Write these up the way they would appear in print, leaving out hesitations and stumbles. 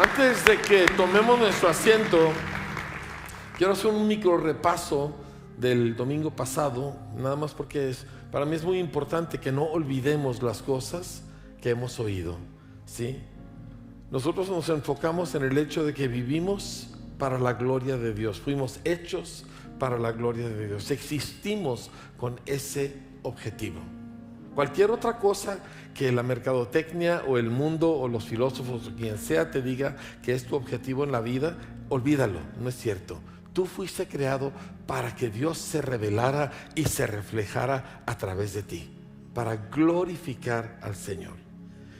Antes de que tomemos nuestro asiento, quiero hacer un micro repaso del domingo pasado, nada más porque para mí es muy importante que no olvidemos las cosas que hemos oído, ¿sí? Nosotros nos enfocamos en el hecho de que vivimos para la gloria de Dios, fuimos hechos para la gloria de Dios, existimos con ese objetivo. Cualquier otra cosa que la mercadotecnia o el mundo o los filósofos o quien sea te diga que es tu objetivo en la vida, olvídalo, no es cierto. Tú fuiste creado para que Dios se revelara y se reflejara a través de ti, para glorificar al Señor.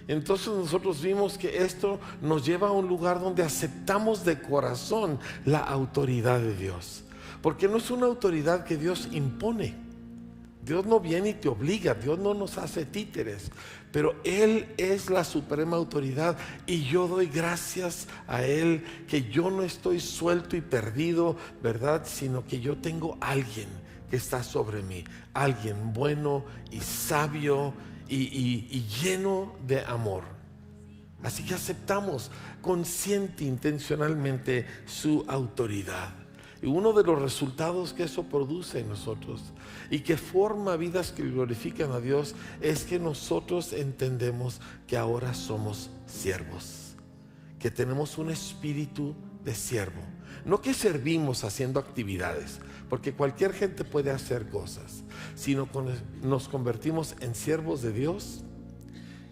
Entonces nosotros vimos que esto nos lleva a un lugar donde aceptamos de corazón la autoridad de Dios, porque no es una autoridad que Dios impone. Dios no viene y te obliga, Dios no nos hace títeres, pero Él es la suprema autoridad y yo doy gracias a Él que yo no estoy suelto y perdido, ¿verdad? Sino que yo tengo alguien que está sobre mí, alguien bueno y sabio y lleno de amor. Así que aceptamos consciente, intencionalmente su autoridad. Y uno de los resultados que eso produce en nosotros y que forma vidas que glorifican a Dios es que nosotros entendemos que ahora somos siervos, que tenemos un espíritu de siervo. No que servimos haciendo actividades, porque cualquier gente puede hacer cosas, sino que nos convertimos en siervos de Dios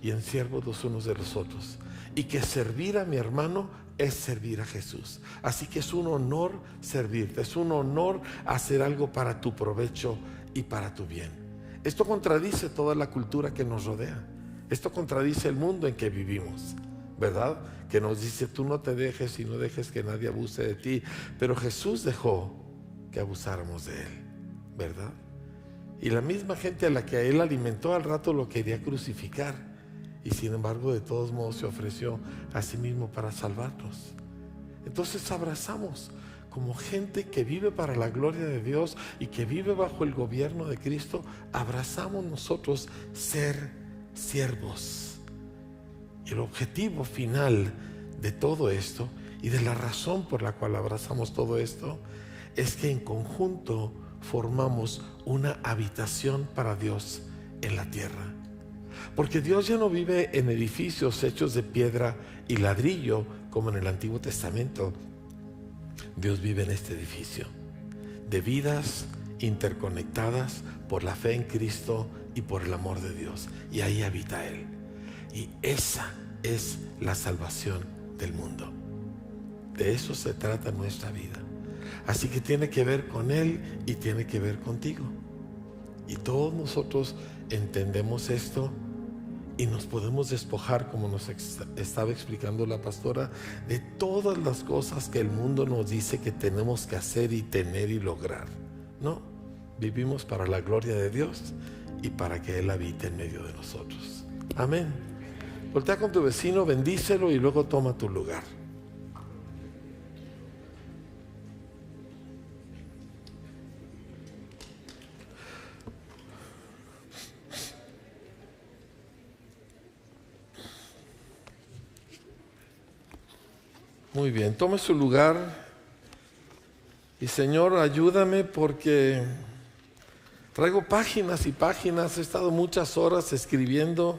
y en siervos los unos de los otros. Y que servir a mi hermano es servir a Jesús. Así que es un honor servirte, es un honor hacer algo para tu provecho y para tu bien. Esto contradice toda la cultura que nos rodea. Esto contradice el mundo en que vivimos, ¿verdad? Que nos dice, tú no te dejes y no dejes que nadie abuse de ti. Pero Jesús dejó que abusáramos de Él, ¿verdad? Y la misma gente a la que Él alimentó al rato lo quería crucificar. Y sin embargo, de todos modos se ofreció a sí mismo para salvarnos. Entonces abrazamos como gente que vive para la gloria de Dios y que vive bajo el gobierno de Cristo. Abrazamos nosotros ser siervos. Y el objetivo final de todo esto y de la razón por la cual abrazamos todo esto es que en conjunto formamos una habitación para Dios en la tierra. Porque Dios ya no vive en edificios hechos de piedra y ladrillo como en el Antiguo Testamento. Dios vive en este edificio de vidas interconectadas por la fe en Cristo y por el amor de Dios. Y ahí habita Él. Y esa es la salvación del mundo. De eso se trata nuestra vida. Así que tiene que ver con Él y tiene que ver contigo. Y todos nosotros entendemos esto. Y nos podemos despojar, como nos estaba explicando la pastora, de todas las cosas que el mundo nos dice que tenemos que hacer y tener y lograr. No, vivimos para la gloria de Dios y para que Él habite en medio de nosotros. Amén. Voltea con tu vecino, bendícelo y luego toma tu lugar. Muy bien, tome su lugar y Señor, ayúdame porque traigo páginas y páginas, he estado muchas horas escribiendo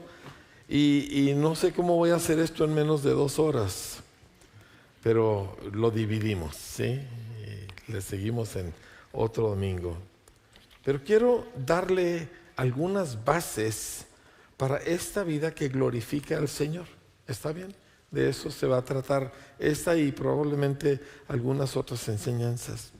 y no sé cómo voy a hacer esto en menos de 2 horas, pero lo dividimos, ¿sí? Y le seguimos en otro domingo. Pero quiero darle algunas bases para esta vida que glorifica al Señor, ¿está bien? De eso se va a tratar esta y probablemente algunas otras enseñanzas.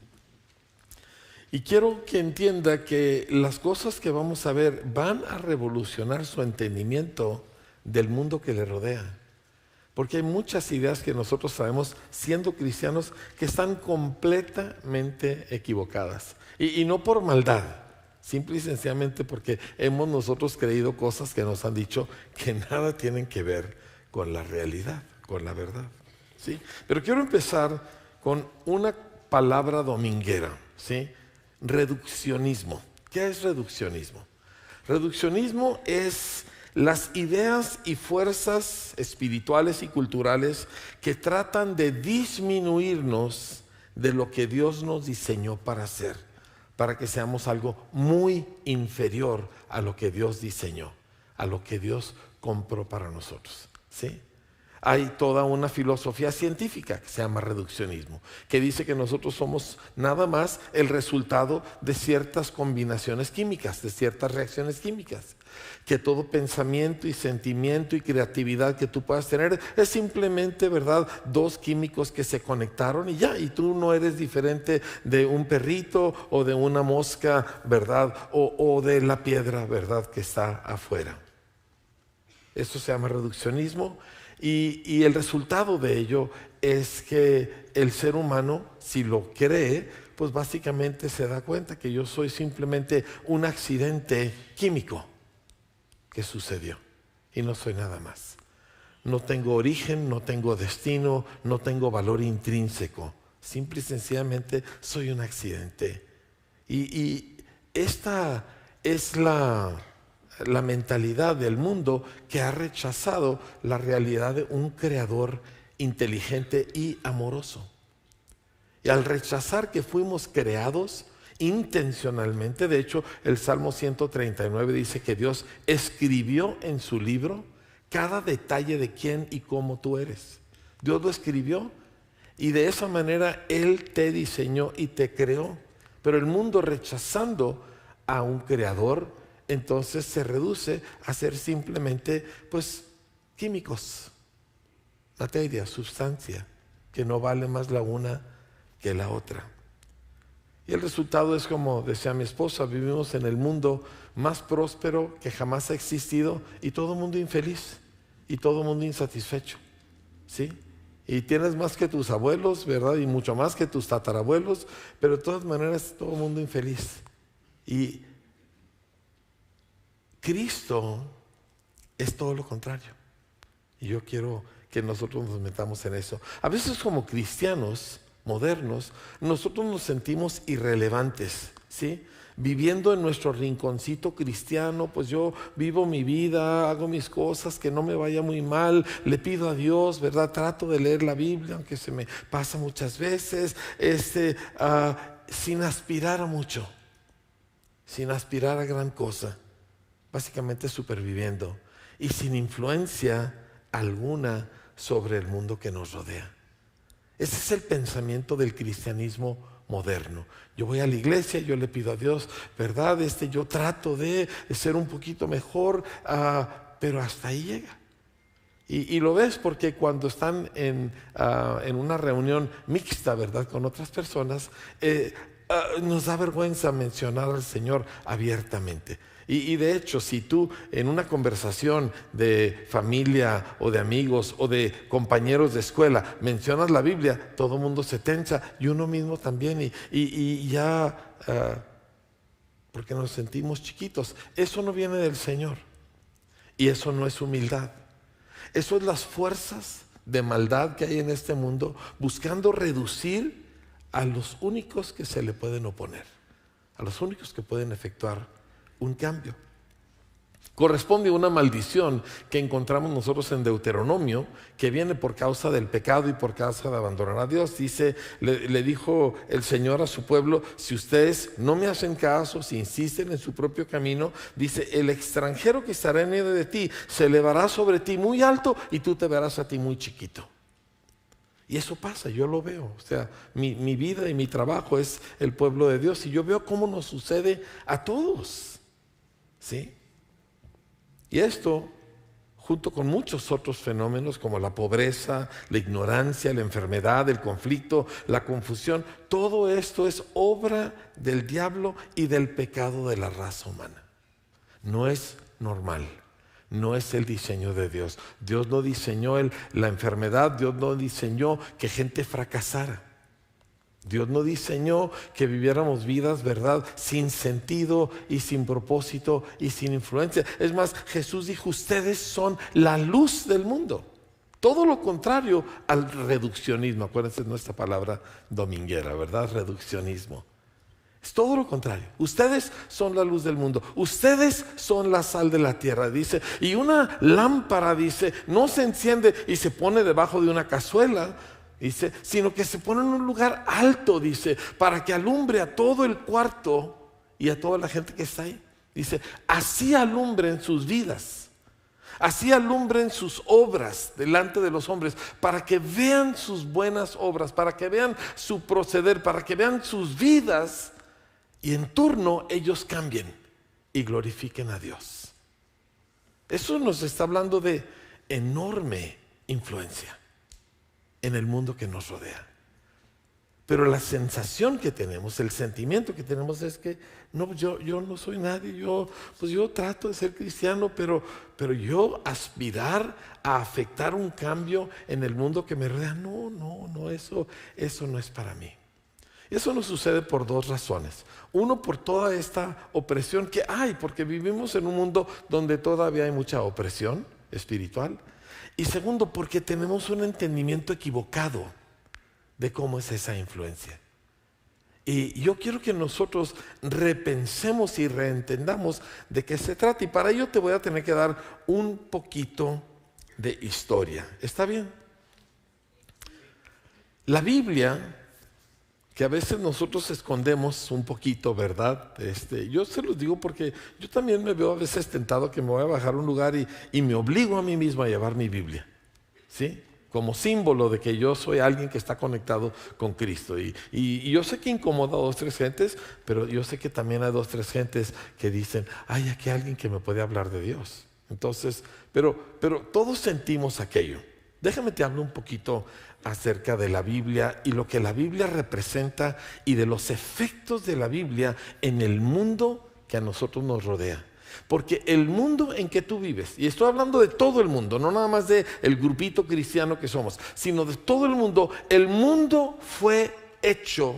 Y quiero que entienda que las cosas que vamos a ver van a revolucionar su entendimiento del mundo que le rodea. Porque hay muchas ideas que nosotros sabemos, siendo cristianos, que están completamente equivocadas. Y no por maldad, simple y sencillamente porque hemos nosotros creído cosas que nos han dicho que nada tienen que ver con la realidad, con la verdad, ¿sí? Pero quiero empezar con una palabra dominguera, ¿sí? Reduccionismo. ¿Qué es reduccionismo? Reduccionismo es Las ideas y fuerzas espirituales y culturales que tratan de disminuirnos de lo que Dios nos diseñó para hacer, para que seamos algo muy inferior a lo que Dios diseñó, a lo que Dios compró para nosotros, ¿sí? Hay toda una filosofía científica que se llama reduccionismo, que dice que nosotros somos nada más el resultado de ciertas combinaciones químicas, de ciertas reacciones químicas, que todo pensamiento y sentimiento y creatividad que tú puedas tener es simplemente, ¿verdad?, dos químicos que se conectaron y ya, y tú no eres diferente de un perrito o de una mosca, ¿verdad?, o de la piedra, ¿verdad?, que está afuera. Eso se llama reduccionismo. Y el resultado de ello es que el ser humano, si lo cree, pues básicamente se da cuenta que yo soy simplemente un accidente químico que sucedió y no soy nada más. No tengo origen, no tengo destino, no tengo valor intrínseco. Simple y sencillamente soy un accidente. Y esta es la mentalidad del mundo que ha rechazado la realidad de un creador inteligente y amoroso. Y al rechazar que fuimos creados intencionalmente, de hecho el Salmo 139 dice que Dios escribió en su libro cada detalle de quién y cómo tú eres. Dios lo escribió y de esa manera Él te diseñó y te creó. Pero el mundo, rechazando a un creador, entonces se reduce a ser simplemente, pues, químicos, materia, sustancia, que no vale más la una que la otra. Y el resultado es, como decía mi esposa, vivimos en el mundo más próspero que jamás ha existido y todo el mundo infeliz y todo el mundo insatisfecho, ¿sí? Y tienes más que tus abuelos, ¿verdad? Y mucho más que tus tatarabuelos, pero de todas maneras todo el mundo infeliz. Y Cristo es todo lo contrario. Y yo quiero que nosotros nos metamos en eso. A veces como cristianos modernos, nosotros nos sentimos irrelevantes, ¿sí? Viviendo en nuestro rinconcito cristiano, pues yo vivo mi vida, hago mis cosas, que no me vaya muy mal, le pido a Dios, ¿verdad? Trato de leer la Biblia, aunque se me pasa muchas veces, sin aspirar a mucho, sin aspirar a gran cosa. Básicamente superviviendo y sin influencia alguna sobre el mundo que nos rodea. Ese es el pensamiento del cristianismo moderno. Yo voy a la iglesia, yo le pido a Dios, ¿verdad? Yo trato de ser un poquito mejor, pero hasta ahí llega. Y lo ves porque cuando están en una reunión mixta, ¿verdad?, con otras personas, nos da vergüenza mencionar al Señor abiertamente. Y de hecho, si tú en una conversación de familia o de amigos o de compañeros de escuela mencionas la Biblia, todo el mundo se tensa y uno mismo también y ya, porque nos sentimos chiquitos. Eso no viene del Señor y eso no es humildad. Eso es las fuerzas de maldad que hay en este mundo buscando reducir a los únicos que se le pueden oponer, a los únicos que pueden efectuar un cambio. Corresponde a una maldición que encontramos nosotros en Deuteronomio, que viene por causa del pecado y por causa de abandonar a Dios. Dice, le dijo el Señor a su pueblo: si ustedes no me hacen caso, si insisten en su propio camino, dice, el extranjero que estará en medio de ti se elevará sobre ti muy alto y tú te verás a ti muy chiquito. Y eso pasa, yo lo veo. O sea, mi vida y mi trabajo es el pueblo de Dios y yo veo cómo nos sucede a todos, ¿sí? Y esto, junto con muchos otros fenómenos como la pobreza, la ignorancia, la enfermedad, el conflicto, la confusión, todo esto es obra del diablo y del pecado de la raza humana. No es normal, no es el diseño de Dios. Dios no diseñó la enfermedad, Dios no diseñó que gente fracasara. Dios no diseñó que viviéramos vidas, ¿verdad?, sin sentido y sin propósito y sin influencia. Es más, Jesús dijo, ustedes son la luz del mundo. Todo lo contrario al reduccionismo. Acuérdense de nuestra palabra dominguera, ¿verdad? Reduccionismo. Es todo lo contrario. Ustedes son la luz del mundo. Ustedes son la sal de la tierra, dice. Y una lámpara, dice, no se enciende y se pone debajo de una cazuela, dice, sino que se pone en un lugar alto, dice, para que alumbre a todo el cuarto y a toda la gente que está ahí. Dice, así alumbren sus vidas. Así alumbren sus obras delante de los hombres, para que vean sus buenas obras, para que vean su proceder, para que vean sus vidas, y en turno ellos cambien y glorifiquen a Dios. Eso nos está hablando de enorme influencia en el mundo que nos rodea. Pero la sensación que tenemos, el sentimiento que tenemos es que no, yo no soy nadie, yo trato de ser cristiano, pero yo aspirar a afectar un cambio en el mundo que me rodea, no, eso no es para mí. Eso nos sucede por dos razones. Uno, por toda esta opresión que hay, porque vivimos en un mundo donde todavía hay mucha opresión espiritual. Y segundo, porque tenemos un entendimiento equivocado de cómo es esa influencia. Y yo quiero que nosotros repensemos y reentendamos de qué se trata. Y para ello te voy a tener que dar un poquito de historia. ¿Está bien? La Biblia, que a veces nosotros escondemos un poquito, ¿verdad? Yo se los digo porque yo también me veo a veces tentado que me voy a bajar a un lugar y me obligo a mí mismo a llevar mi Biblia, ¿sí? Como símbolo de que yo soy alguien que está conectado con Cristo. Y yo sé que incomoda a 2 o 3 gentes, pero yo sé que también hay 2 o 3 gentes que dicen, ay, aquí hay alguien que me puede hablar de Dios. Entonces, pero todos sentimos aquello. Déjame te hablo un poquito acerca de la Biblia y lo que la Biblia representa y de los efectos de la Biblia en el mundo que a nosotros nos rodea. Porque el mundo en que tú vives, y estoy hablando de todo el mundo, no nada más del grupito cristiano que somos, sino de todo el mundo fue hecho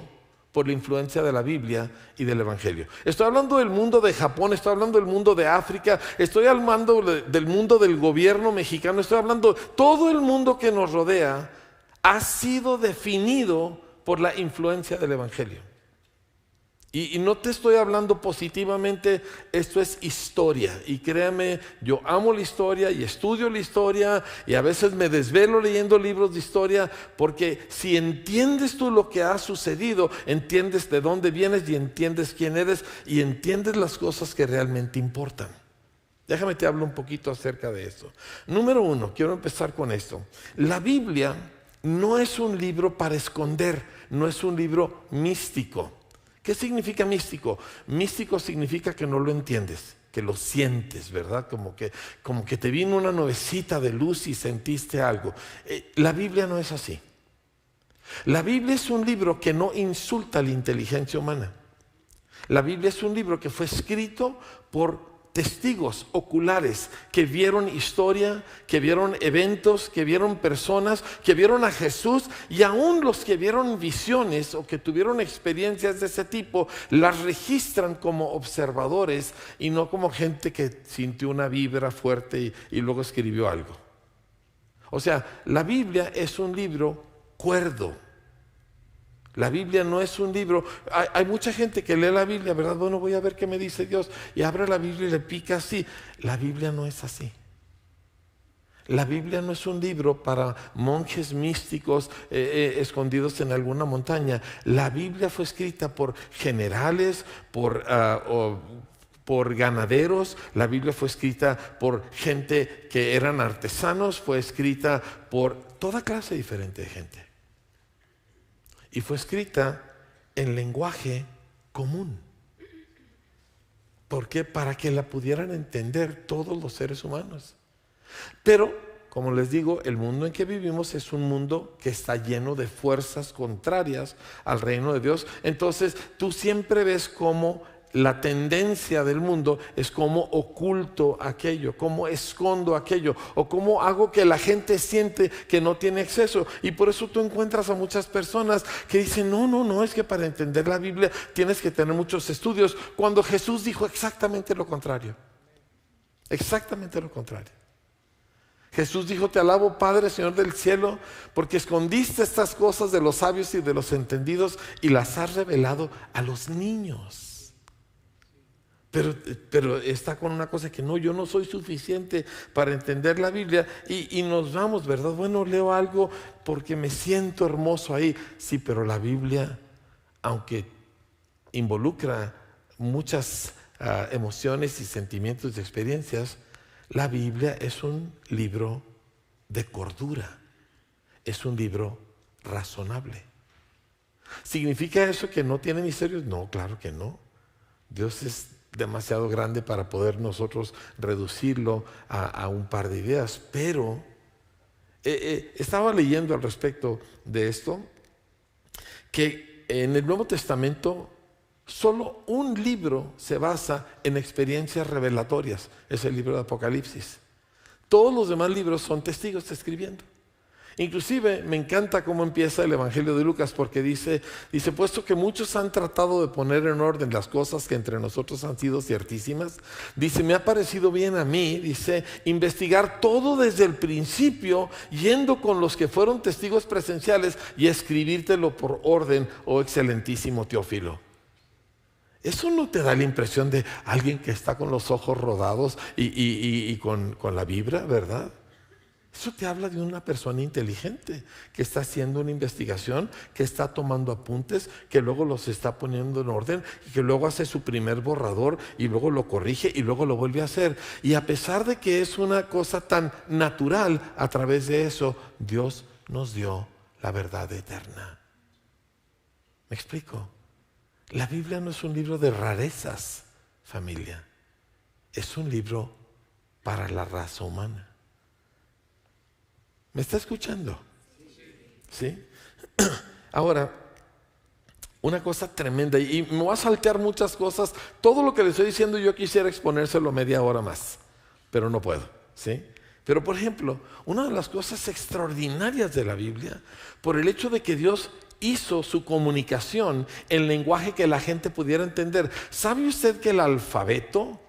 por la influencia de la Biblia y del Evangelio. Estoy hablando del mundo de Japón, estoy hablando del mundo de África, estoy hablando del mundo del gobierno mexicano, estoy hablando, todo el mundo que nos rodea ha sido definido por la influencia del Evangelio. Y no te estoy hablando positivamente, esto es historia. Y créame, yo amo la historia y estudio la historia y a veces me desvelo leyendo libros de historia, porque si entiendes tú lo que ha sucedido, entiendes de dónde vienes y entiendes quién eres y entiendes las cosas que realmente importan. Déjame te hablo un poquito acerca de eso. Número 1, quiero empezar con esto. La Biblia no es un libro para esconder, no es un libro místico. ¿Qué significa místico? Místico significa que no lo entiendes, que lo sientes, ¿verdad? Como que te vino una nubecita de luz y sentiste algo. La Biblia no es así. La Biblia es un libro que no insulta la inteligencia humana. La Biblia es un libro que fue escrito por testigos oculares que vieron historia, que vieron eventos, que vieron personas, que vieron a Jesús, y aún los que vieron visiones o que tuvieron experiencias de ese tipo las registran como observadores y no como gente que sintió una vibra fuerte y luego escribió algo. O sea, la Biblia es un libro cuerdo. La Biblia no es un libro. Hay mucha gente que lee la Biblia, ¿verdad? Bueno, voy a ver qué me dice Dios, y abre la Biblia y le pica así. La Biblia no es así. La Biblia no es un libro para monjes místicos escondidos en alguna montaña. La Biblia fue escrita por generales, por ganaderos. La Biblia fue escrita por gente que eran artesanos, fue escrita por toda clase diferente de gente. Y fue escrita en lenguaje común. ¿Por qué? Para que la pudieran entender todos los seres humanos. Pero, como les digo, el mundo en que vivimos es un mundo que está lleno de fuerzas contrarias al reino de Dios. Entonces, tú siempre ves cómo la tendencia del mundo es cómo oculto aquello, cómo escondo aquello, o cómo hago que la gente siente que no tiene acceso. Y por eso tú encuentras a muchas personas que dicen, no, es que para entender la Biblia tienes que tener muchos estudios, cuando Jesús dijo exactamente lo contrario. Exactamente lo contrario. Jesús dijo: te alabo, Padre, Señor del cielo, porque escondiste estas cosas de los sabios y de los entendidos y las has revelado a los niños. Pero está con una cosa que no, yo no soy suficiente para entender la Biblia y nos vamos, ¿verdad? Bueno, leo algo porque me siento hermoso ahí. Sí, pero la Biblia, aunque involucra muchas emociones y sentimientos y experiencias, la Biblia es un libro de cordura, es un libro razonable. ¿Significa eso que no tiene misterios? No, claro que no. Dios es demasiado grande para poder nosotros reducirlo a un par de ideas. Pero estaba leyendo al respecto de esto, que en el Nuevo Testamento solo un libro se basa en experiencias revelatorias, es el libro de Apocalipsis. Todos los demás libros son testigos escribiendo. Inclusive me encanta cómo empieza el Evangelio de Lucas, porque dice, puesto que muchos han tratado de poner en orden las cosas que entre nosotros han sido ciertísimas, dice, me ha parecido bien a mí, dice, investigar todo desde el principio, yendo con los que fueron testigos presenciales y escribírtelo por orden, oh excelentísimo Teófilo. ¿Eso no te da la impresión de alguien que está con los ojos rodados y con la vibra, verdad? Eso te habla de una persona inteligente que está haciendo una investigación, que está tomando apuntes, que luego los está poniendo en orden y que luego hace su primer borrador y luego lo corrige y luego lo vuelve a hacer. Y a pesar de que es una cosa tan natural, a través de eso Dios nos dio la verdad eterna. ¿Me explico? La Biblia no es un libro de rarezas, familia. Es un libro para la raza humana. ¿Me está escuchando? ¿Sí? Ahora, una cosa tremenda, y me voy a saltear muchas cosas. Todo lo que le estoy diciendo yo quisiera exponérselo media hora más, pero no puedo, ¿sí? Pero por ejemplo, una de las cosas extraordinarias de la Biblia, por el hecho de que Dios hizo su comunicación en lenguaje que la gente pudiera entender. ¿Sabe usted que el alfabeto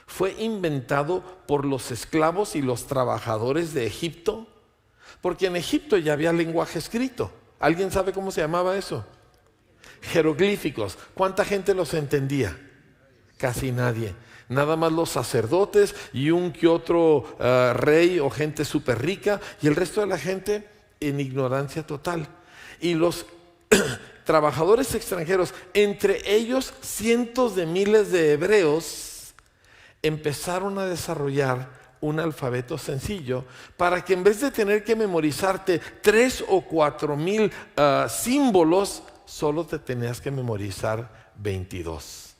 fue inventado por los esclavos y los trabajadores de Egipto? Porque en Egipto ya había lenguaje escrito. ¿Alguien sabe cómo se llamaba eso? Jeroglíficos. ¿Cuánta gente los entendía? Casi nadie. Nada más los sacerdotes y un que otro rey o gente súper rica, y el resto de la gente en ignorancia total. Y los trabajadores extranjeros, entre ellos cientos de miles de hebreos, empezaron a desarrollar un alfabeto sencillo para que en vez de tener que memorizarte 3 o 4 mil símbolos, solo te tenías que memorizar 22,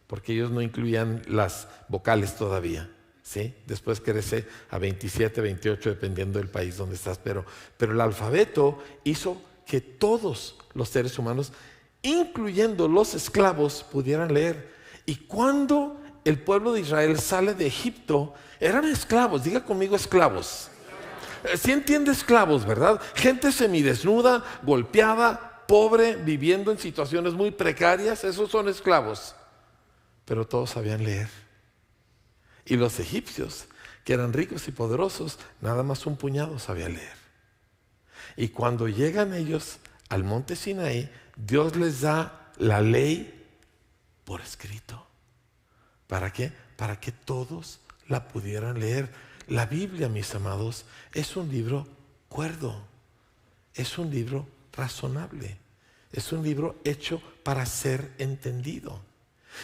porque ellos no incluían las vocales todavía, ¿sí? Después crece a 27, 28, dependiendo del país donde estás, pero el alfabeto hizo que todos los seres humanos, incluyendo los esclavos, pudieran leer. Y cuando el pueblo de Israel sale de Egipto, eran esclavos. Diga conmigo, esclavos. ¿Sí entiende esclavos, verdad? Gente semidesnuda, golpeada, pobre, viviendo en situaciones muy precarias. Esos son esclavos. Pero todos sabían leer. Y los egipcios, que eran ricos y poderosos, nada más un puñado sabía leer. Y cuando llegan ellos al monte Sinaí, Dios les da la ley por escrito. ¿Para qué? Para que todos la pudieran leer. La Biblia, mis amados, es un libro cuerdo, es un libro razonable, es un libro hecho para ser entendido.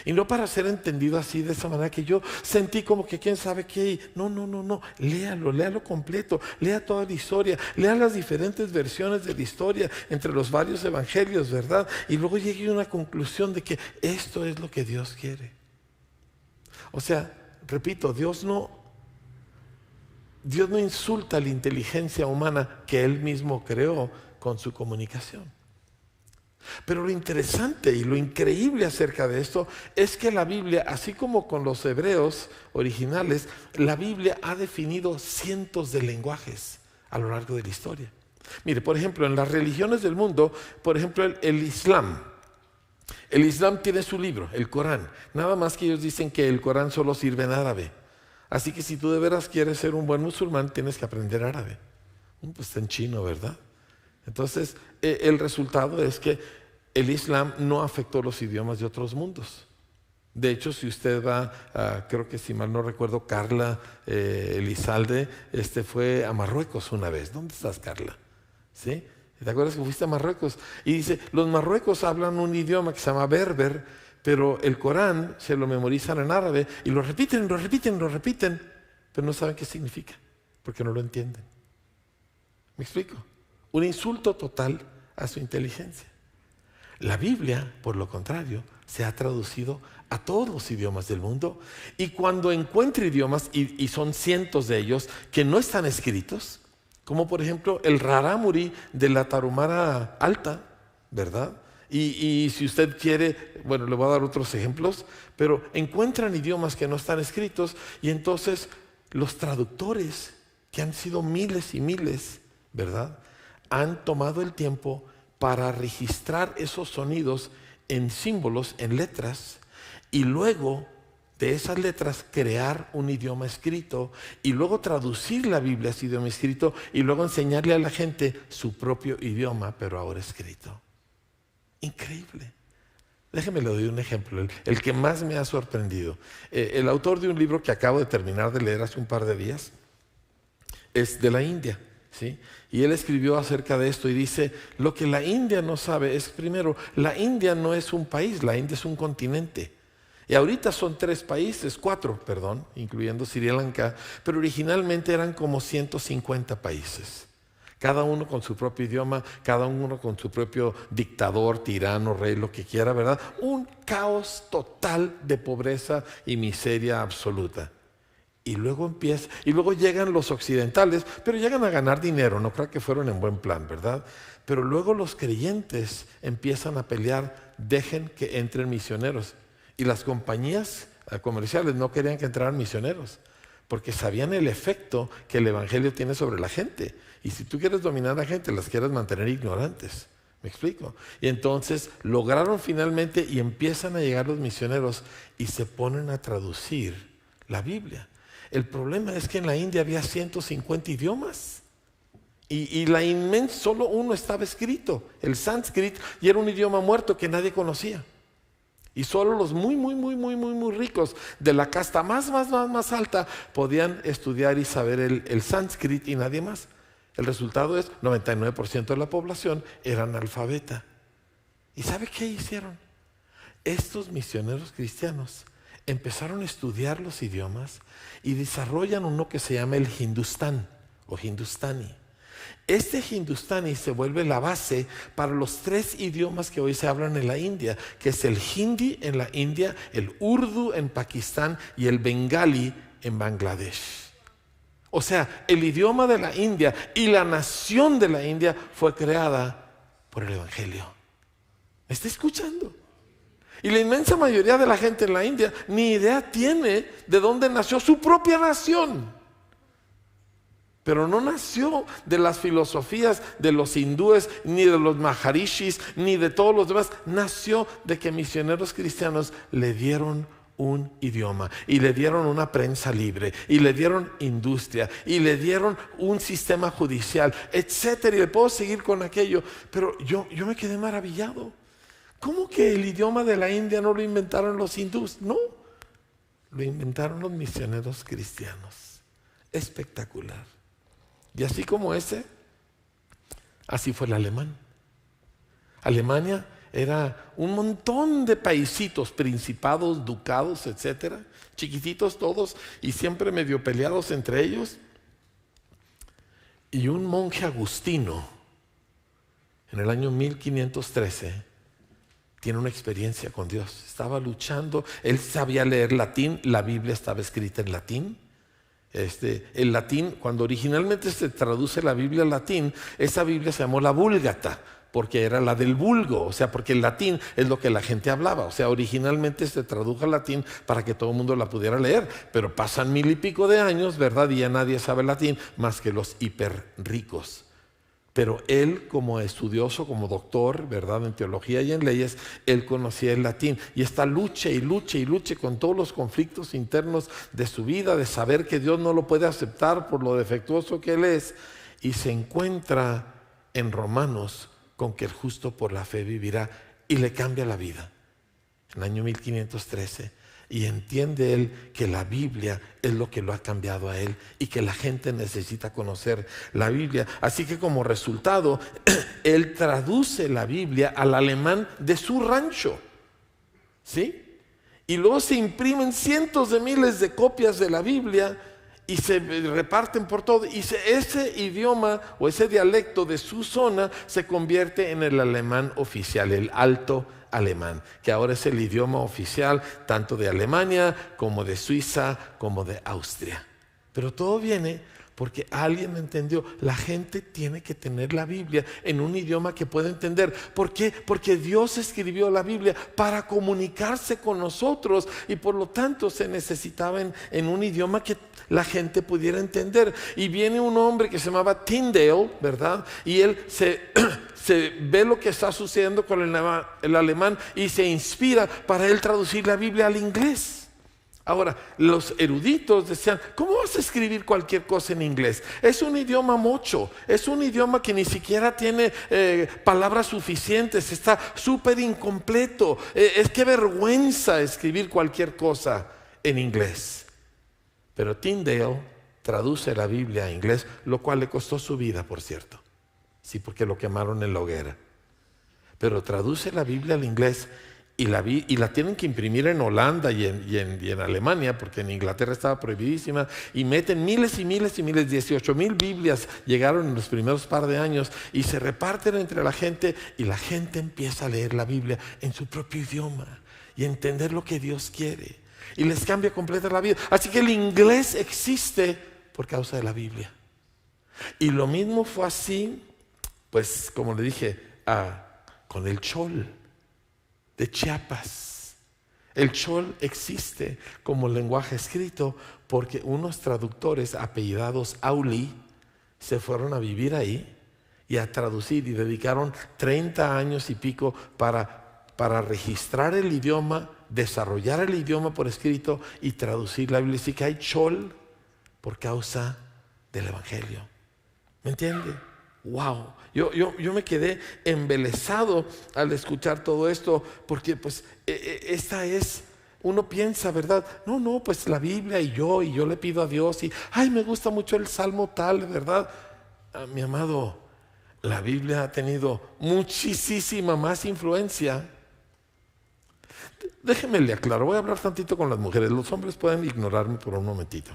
Y no para ser entendido así, de esa manera que yo sentí como que quién sabe qué. No. Léalo completo. Lea toda la historia. Lea las diferentes versiones de la historia entre los varios evangelios, ¿verdad? Y luego llegue a una conclusión de que esto es lo que Dios quiere. O sea, repito, Dios no insulta la inteligencia humana que Él mismo creó con su comunicación. Pero lo interesante y lo increíble acerca de esto es que la Biblia, así como con los hebreos originales, la Biblia ha definido cientos de lenguajes a lo largo de la historia. Mire, por ejemplo, en las religiones del mundo, por ejemplo, el Islam. El Islam tiene su libro, el Corán. Nada más que ellos dicen que el Corán solo sirve en árabe. Así que si tú de veras quieres ser un buen musulmán, tienes que aprender árabe. Pues está en chino, ¿verdad? Entonces, el resultado es que el Islam no afectó los idiomas de otros mundos. De hecho, si usted va, creo que si mal no recuerdo, Carla Elizalde fue a Marruecos una vez. ¿Dónde estás, Carla? ¿Sí? ¿Te acuerdas que fuiste a Marruecos? Y dice, los marruecos hablan un idioma que se llama berber, pero el Corán se lo memorizan en árabe y lo repiten, pero no saben qué significa, porque no lo entienden. ¿Me explico? Un insulto total a su inteligencia. La Biblia, por lo contrario, se ha traducido a todos los idiomas del mundo, y cuando encuentre idiomas, y son cientos de ellos, que no están escritos, como por ejemplo el rarámuri de la Tarahumara Alta, ¿verdad? Y si usted quiere, bueno, le voy a dar otros ejemplos, pero encuentran idiomas que no están escritos, y entonces los traductores, que han sido miles y miles, ¿verdad?, han tomado el tiempo para registrar esos sonidos en símbolos, en letras, y luego de esas letras crear un idioma escrito, y luego traducir la Biblia a ese idioma escrito, y luego enseñarle a la gente su propio idioma, pero ahora escrito. Increíble. Déjeme le doy un ejemplo, el que más me ha sorprendido. El autor de un libro que acabo de terminar de leer hace un par de días es de la India, ¿sí? Y él escribió acerca de esto y dice, lo que la India no sabe es, primero, la India no es un país, la India es un continente. Y ahorita son 4 países, incluyendo Sri Lanka, pero originalmente eran como 150 países. Cada uno con su propio idioma, cada uno con su propio dictador, tirano, rey, lo que quiera, ¿verdad? Un caos total de pobreza y miseria absoluta. Y luego llegan los occidentales, pero llegan a ganar dinero, no creo que fueron en buen plan, ¿verdad? Pero luego los creyentes empiezan a pelear, dejen que entren misioneros. Y las compañías comerciales no querían que entraran misioneros, porque sabían el efecto que el evangelio tiene sobre la gente. Y si tú quieres dominar a la gente, las quieres mantener ignorantes. ¿Me explico? Y entonces lograron finalmente, y empiezan a llegar los misioneros y se ponen a traducir la Biblia. El problema es que en la India había 150 idiomas. Y solo uno estaba escrito, el sánscrito, y era un idioma muerto que nadie conocía. Y solo los muy ricos de la casta más alta podían estudiar y saber el sánscrito, y nadie más. El resultado es 99% de la población era analfabeta. ¿Y sabe qué hicieron? Estos misioneros cristianos empezaron a estudiar los idiomas y desarrollan uno que se llama el hindustán o hindustani. Este hindustani se vuelve la base para los 3 idiomas que hoy se hablan en la India, que es el hindi en la India, el urdu en Pakistán y el bengali en Bangladesh. O sea, el idioma de la India y la nación de la India fue creada por el evangelio. ¿Me está escuchando? Y la inmensa mayoría de la gente en la India ni idea tiene de dónde nació su propia nación. Pero no nació de las filosofías de los hindúes, ni de los maharishis, ni de todos los demás. Nació de que misioneros cristianos le dieron un idioma, y le dieron una prensa libre, y le dieron industria, y le dieron un sistema judicial, etcétera. Y le puedo seguir con aquello. Pero yo me quedé maravillado. ¿Cómo que el idioma de la India no lo inventaron los hindúes? No, lo inventaron los misioneros cristianos. Espectacular. Y así como ese, así fue el alemán. Alemania era un montón de paisitos, principados, ducados, etcétera, chiquititos todos y siempre medio peleados entre ellos. Y un monje agustino, en el año 1513, tiene una experiencia con Dios. Estaba luchando, él sabía leer latín, la Biblia estaba escrita en latín. El latín, cuando originalmente se traduce la Biblia al latín, esa Biblia se llamó la Vulgata, porque era la del vulgo, o sea, porque el latín es lo que la gente hablaba. O sea, originalmente se tradujo al latín para que todo el mundo la pudiera leer, pero pasan 1000 y pico de años, ¿verdad? Y ya nadie sabe latín más que los hiper ricos. Pero él, como estudioso, como doctor, ¿verdad?, en teología y en leyes, él conocía el latín. Y está luche y luche y luche con todos los conflictos internos de su vida, de saber que Dios no lo puede aceptar por lo defectuoso que él es. Y se encuentra en Romanos con que el justo por la fe vivirá, y le cambia la vida. En el año 1513. Y entiende él que la Biblia es lo que lo ha cambiado a él y que la gente necesita conocer la Biblia. Así que como resultado, él traduce la Biblia al alemán de su rancho, ¿sí? Y luego se imprimen cientos de miles de copias de la Biblia y se reparten por todo. Y ese idioma o ese dialecto de su zona se convierte en el alemán oficial, el alto alemán, que ahora es el idioma oficial tanto de Alemania como de Suiza como de Austria. Pero todo viene porque alguien entendió, la gente tiene que tener la Biblia en un idioma que pueda entender. ¿Por qué? Porque Dios escribió la Biblia para comunicarse con nosotros y por lo tanto se necesitaba en un idioma que la gente pudiera entender. Y viene un hombre que se llamaba Tyndale, ¿verdad? Y él se ve lo que está sucediendo con el alemán y se inspira para él traducir la Biblia al inglés. Ahora, los eruditos decían, ¿cómo vas a escribir cualquier cosa en inglés? Es un idioma mocho, es un idioma que ni siquiera tiene palabras suficientes, está súper incompleto. Es que vergüenza escribir cualquier cosa en inglés. Pero Tyndale traduce la Biblia a inglés, lo cual le costó su vida, por cierto. Sí, porque lo quemaron en la hoguera. Pero traduce la Biblia al inglés y la tienen que imprimir en Holanda y en Alemania, porque en Inglaterra estaba prohibidísima, y meten miles y miles y miles, 18,000 Biblias llegaron en los primeros par de años y se reparten entre la gente y la gente empieza a leer la Biblia en su propio idioma y entender lo que Dios quiere y les cambia completa la vida. Así que el inglés existe por causa de la Biblia. Y lo mismo fue así, pues como le dije, con el chol de Chiapas. El chol existe como lenguaje escrito porque unos traductores apellidados Auli se fueron a vivir ahí y a traducir y dedicaron 30 años y pico para registrar el idioma, desarrollar el idioma por escrito y traducir la Biblia. Así que hay chol por causa del Evangelio. ¿Me entiende? Wow, yo me quedé embelesado al escuchar todo esto, porque pues uno piensa, ¿verdad? No, pues la Biblia y yo le pido a Dios y, me gusta mucho el Salmo tal, ¿verdad? Mi amado, la Biblia ha tenido muchísima más influencia. Déjeme le aclaro, voy a hablar tantito con las mujeres, los hombres pueden ignorarme por un momentito.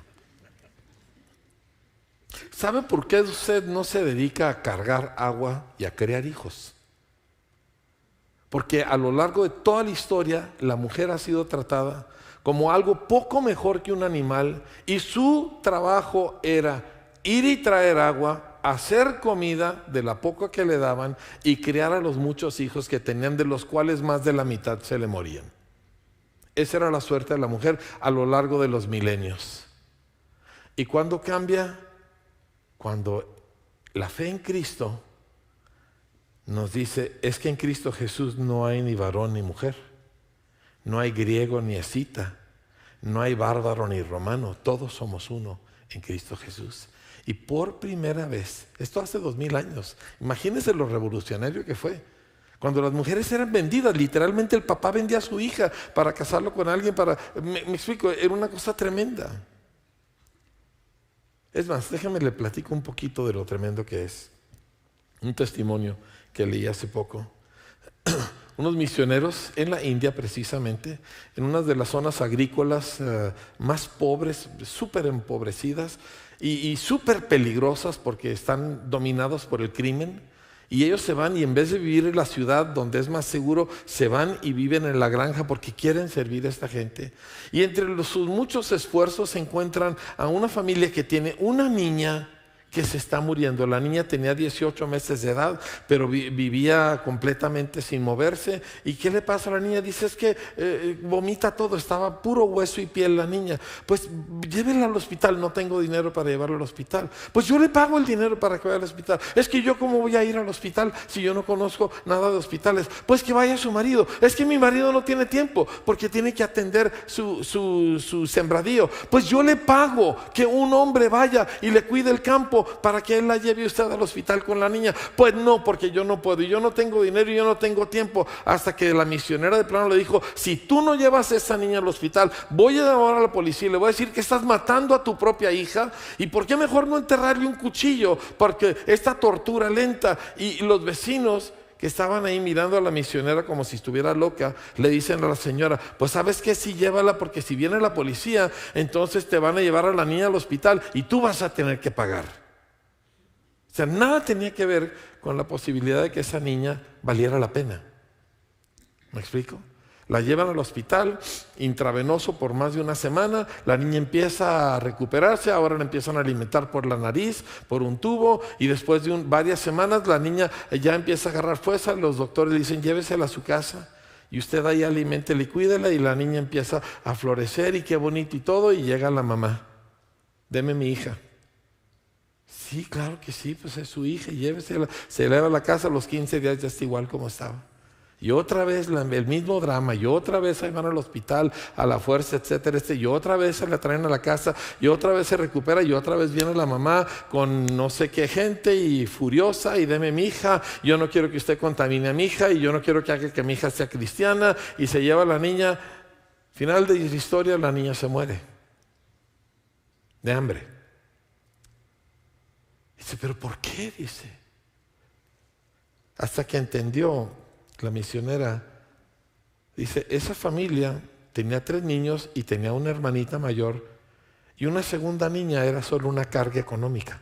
¿Sabe por qué usted no se dedica a cargar agua y a crear hijos? Porque a lo largo de toda la historia la mujer ha sido tratada como algo poco mejor que un animal y su trabajo era ir y traer agua, hacer comida de la poca que le daban y criar a los muchos hijos que tenían, de los cuales más de la mitad se le morían. Esa era la suerte de la mujer a lo largo de los milenios. ¿Y cuándo cambia? Cuando la fe en Cristo nos dice, es que en Cristo Jesús no hay ni varón ni mujer, no hay griego ni escita, no hay bárbaro ni romano, todos somos uno en Cristo Jesús. Y por primera vez, esto hace 2000 años, imagínense lo revolucionario que fue. Cuando las mujeres eran vendidas, literalmente el papá vendía a su hija para casarlo con alguien, me explico, era una cosa tremenda. Es más, déjame le platico un poquito de lo tremendo que es. Un testimonio que leí hace poco. Unos misioneros en la India, precisamente, en una de las zonas agrícolas más pobres, súper empobrecidas y súper peligrosas porque están dominados por el crimen. Y ellos se van y en vez de vivir en la ciudad donde es más seguro, se van y viven en la granja porque quieren servir a esta gente. Y entre sus muchos esfuerzos se encuentran a una familia que tiene una niña que se está muriendo. La niña tenía 18 meses de edad, pero vivía completamente sin moverse. ¿Y qué le pasa a la niña? Dice, es que vomita todo, estaba puro hueso y piel la niña. Pues llévenla al hospital. No tengo dinero para llevarla al hospital. Pues yo le pago el dinero para que vaya al hospital. Es que yo cómo voy a ir al hospital si yo no conozco nada de hospitales. Pues que vaya su marido. Es que mi marido no tiene tiempo porque tiene que atender su sembradío. Pues yo le pago que un hombre vaya y le cuide el campo para que él la lleve usted al hospital con la niña. Pues no, porque yo no puedo, y yo no tengo dinero y yo no tengo tiempo. Hasta que la misionera de plano le dijo, si tú no llevas a esa niña al hospital, voy a llamar a la policía y le voy a decir que estás matando a tu propia hija. ¿Y por qué mejor no enterrarle un cuchillo? Porque esta tortura lenta. Y los vecinos que estaban ahí mirando a la misionera como si estuviera loca, le dicen a la señora, pues ¿sabes qué? Sí, llévala, porque si viene la policía, entonces te van a llevar a la niña al hospital y tú vas a tener que pagar. O sea, nada tenía que ver con la posibilidad de que esa niña valiera la pena. ¿Me explico? La llevan al hospital, intravenoso por más de una semana, la niña empieza a recuperarse, ahora la empiezan a alimentar por la nariz, por un tubo, y después de varias semanas la niña ya empieza a agarrar fuerza, los doctores le dicen, llévesela a su casa, y usted ahí aliméntela y cuídela, y la niña empieza a florecer, y qué bonito y todo, y llega la mamá, deme mi hija. Sí, claro que sí, pues es su hija, llévesela, se eleva a la casa, a los 15 días ya está igual como estaba. Y otra vez el mismo drama, y otra vez ahí van al hospital, a la fuerza, etcétera, y otra vez se la traen a la casa, y otra vez se recupera, y otra vez viene la mamá con no sé qué gente, y furiosa, y deme mi hija, yo no quiero que usted contamine a mi hija, y yo no quiero que haga que mi hija sea cristiana, y se lleva a la niña. Final de la historia, la niña se muere de hambre. Dice, ¿pero por qué? Dice. Hasta que entendió la misionera, dice, esa familia tenía 3 niños y tenía una hermanita mayor, y una segunda niña era solo una carga económica.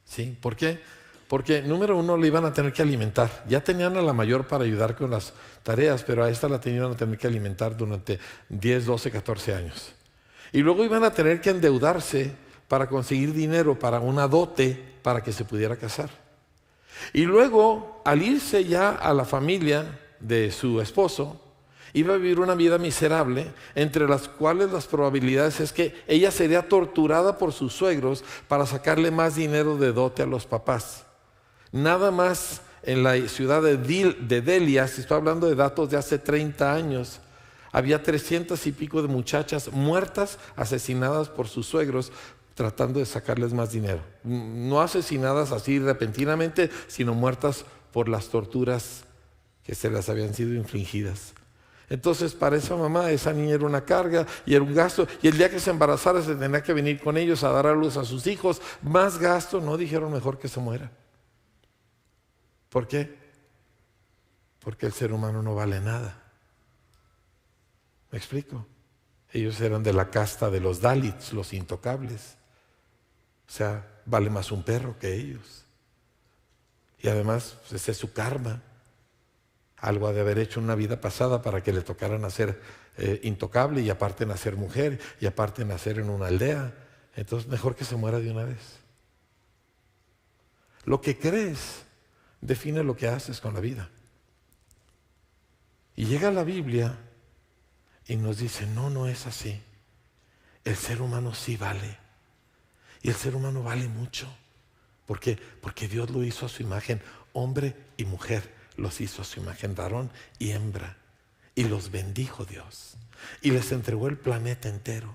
¿Sí? ¿Por qué? Porque número 1, le iban a tener que alimentar. Ya tenían a la mayor para ayudar con las tareas, pero a esta la tenían a tener que alimentar durante 10, 12, 14 años. Y luego iban a tener que endeudarse para conseguir dinero para una dote para que se pudiera casar. Y luego, al irse ya a la familia de su esposo, iba a vivir una vida miserable, entre las cuales las probabilidades es que ella sería torturada por sus suegros para sacarle más dinero de dote a los papás. Nada más en la ciudad de Delia, si estoy hablando de datos de hace 30 años, había 300 y pico de muchachas muertas, asesinadas por sus suegros, tratando de sacarles más dinero. No asesinadas así repentinamente, sino muertas por las torturas que se les habían sido infligidas. Entonces, para esa mamá, esa niña era una carga y era un gasto. Y el día que se embarazara se tenía que venir con ellos a dar a luz a sus hijos. Más gasto, no dijeron mejor que se muera. ¿Por qué? Porque el ser humano no vale nada. ¿Me explico? Ellos eran de la casta de los Dalits, los intocables. O sea, vale más un perro que ellos. Y además, pues, ese es su karma. Algo ha de haber hecho en una vida pasada para que le tocara nacer intocable, y aparte nacer mujer, y aparte nacer en una aldea. Entonces, mejor que se muera de una vez. Lo que crees define lo que haces con la vida. Y llega la Biblia y nos dice, no, no es así. El ser humano sí vale. Y el ser humano vale mucho. ¿Por qué? Porque Dios lo hizo a su imagen. Hombre y mujer los hizo a su imagen, varón y hembra. Y los bendijo Dios. Y les entregó el planeta entero.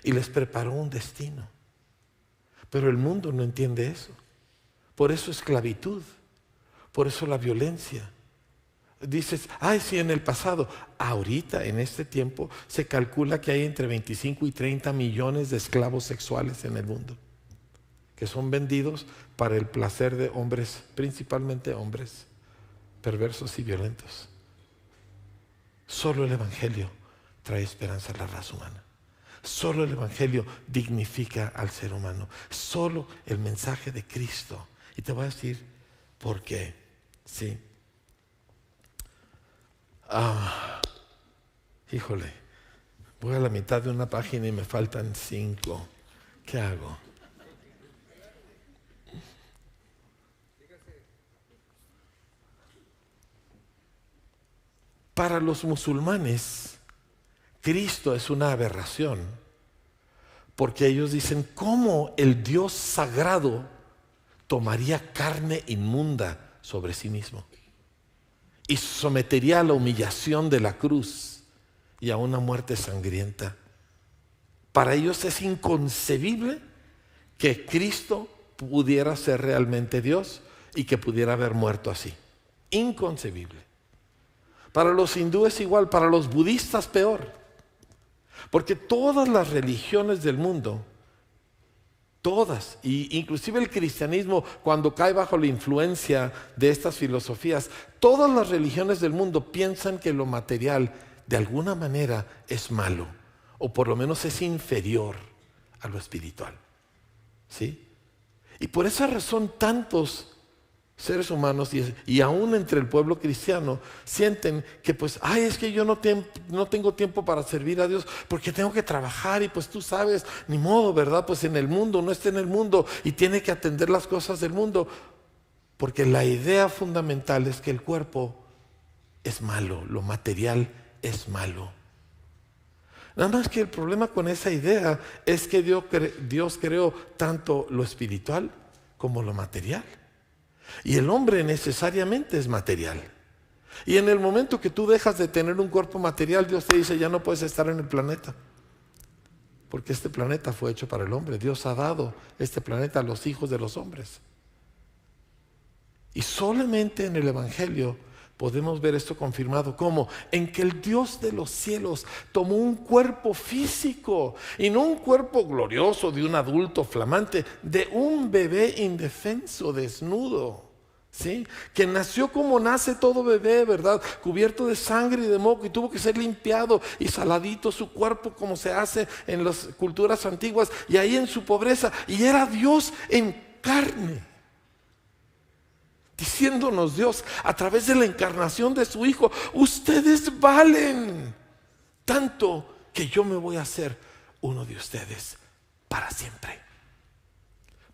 Y les preparó un destino. Pero el mundo no entiende eso. Por eso esclavitud. Por eso la violencia. Dices, ay, sí, en el pasado. Ahorita, en este tiempo, se calcula que hay entre 25 y 30 millones de esclavos sexuales en el mundo, que son vendidos para el placer de hombres, principalmente hombres perversos y violentos. Solo el Evangelio trae esperanza a la raza humana. Solo el Evangelio dignifica al ser humano. Solo el mensaje de Cristo. Y te voy a decir por qué. Sí. Híjole, voy a la mitad de una página y me faltan 5. ¿Qué hago? Para los musulmanes, Cristo es una aberración, porque ellos dicen, ¿cómo el Dios sagrado tomaría carne inmunda sobre sí mismo y sometería a la humillación de la cruz y a una muerte sangrienta? Para ellos es inconcebible que Cristo pudiera ser realmente Dios y que pudiera haber muerto así. Inconcebible. Para los hindúes igual, para los budistas peor. Porque todas las religiones del mundo, todas, y inclusive el cristianismo, cuando cae bajo la influencia de estas filosofías, todas las religiones del mundo piensan que lo material de alguna manera es malo, o por lo menos es inferior a lo espiritual. ¿Sí? Y por esa razón tantos seres humanos y aún entre el pueblo cristiano sienten que pues, es que yo no tengo tiempo para servir a Dios porque tengo que trabajar y pues tú sabes, ni modo, ¿verdad? Pues en el mundo, no está en el mundo y tiene que atender las cosas del mundo. Porque la idea fundamental es que el cuerpo es malo, lo material es malo. Nada más que el problema con esa idea es que Dios creó tanto lo espiritual como lo material. Y el hombre necesariamente es material. Y en el momento que tú dejas de tener un cuerpo material, Dios te dice, ya no puedes estar en el planeta. Porque este planeta fue hecho para el hombre. Dios ha dado este planeta a los hijos de los hombres. Y solamente en el Evangelio podemos ver esto confirmado. ¿Cómo? En que el Dios de los cielos tomó un cuerpo físico, y no un cuerpo glorioso de un adulto flamante, de un bebé indefenso, desnudo, ¿sí? Que nació como nace todo bebé, ¿verdad? Cubierto de sangre y de moco, y tuvo que ser limpiado y saladito su cuerpo como se hace en las culturas antiguas, y ahí en su pobreza, y era Dios en carne. Diciéndonos Dios a través de la encarnación de su Hijo, ustedes valen tanto que yo me voy a hacer uno de ustedes para siempre.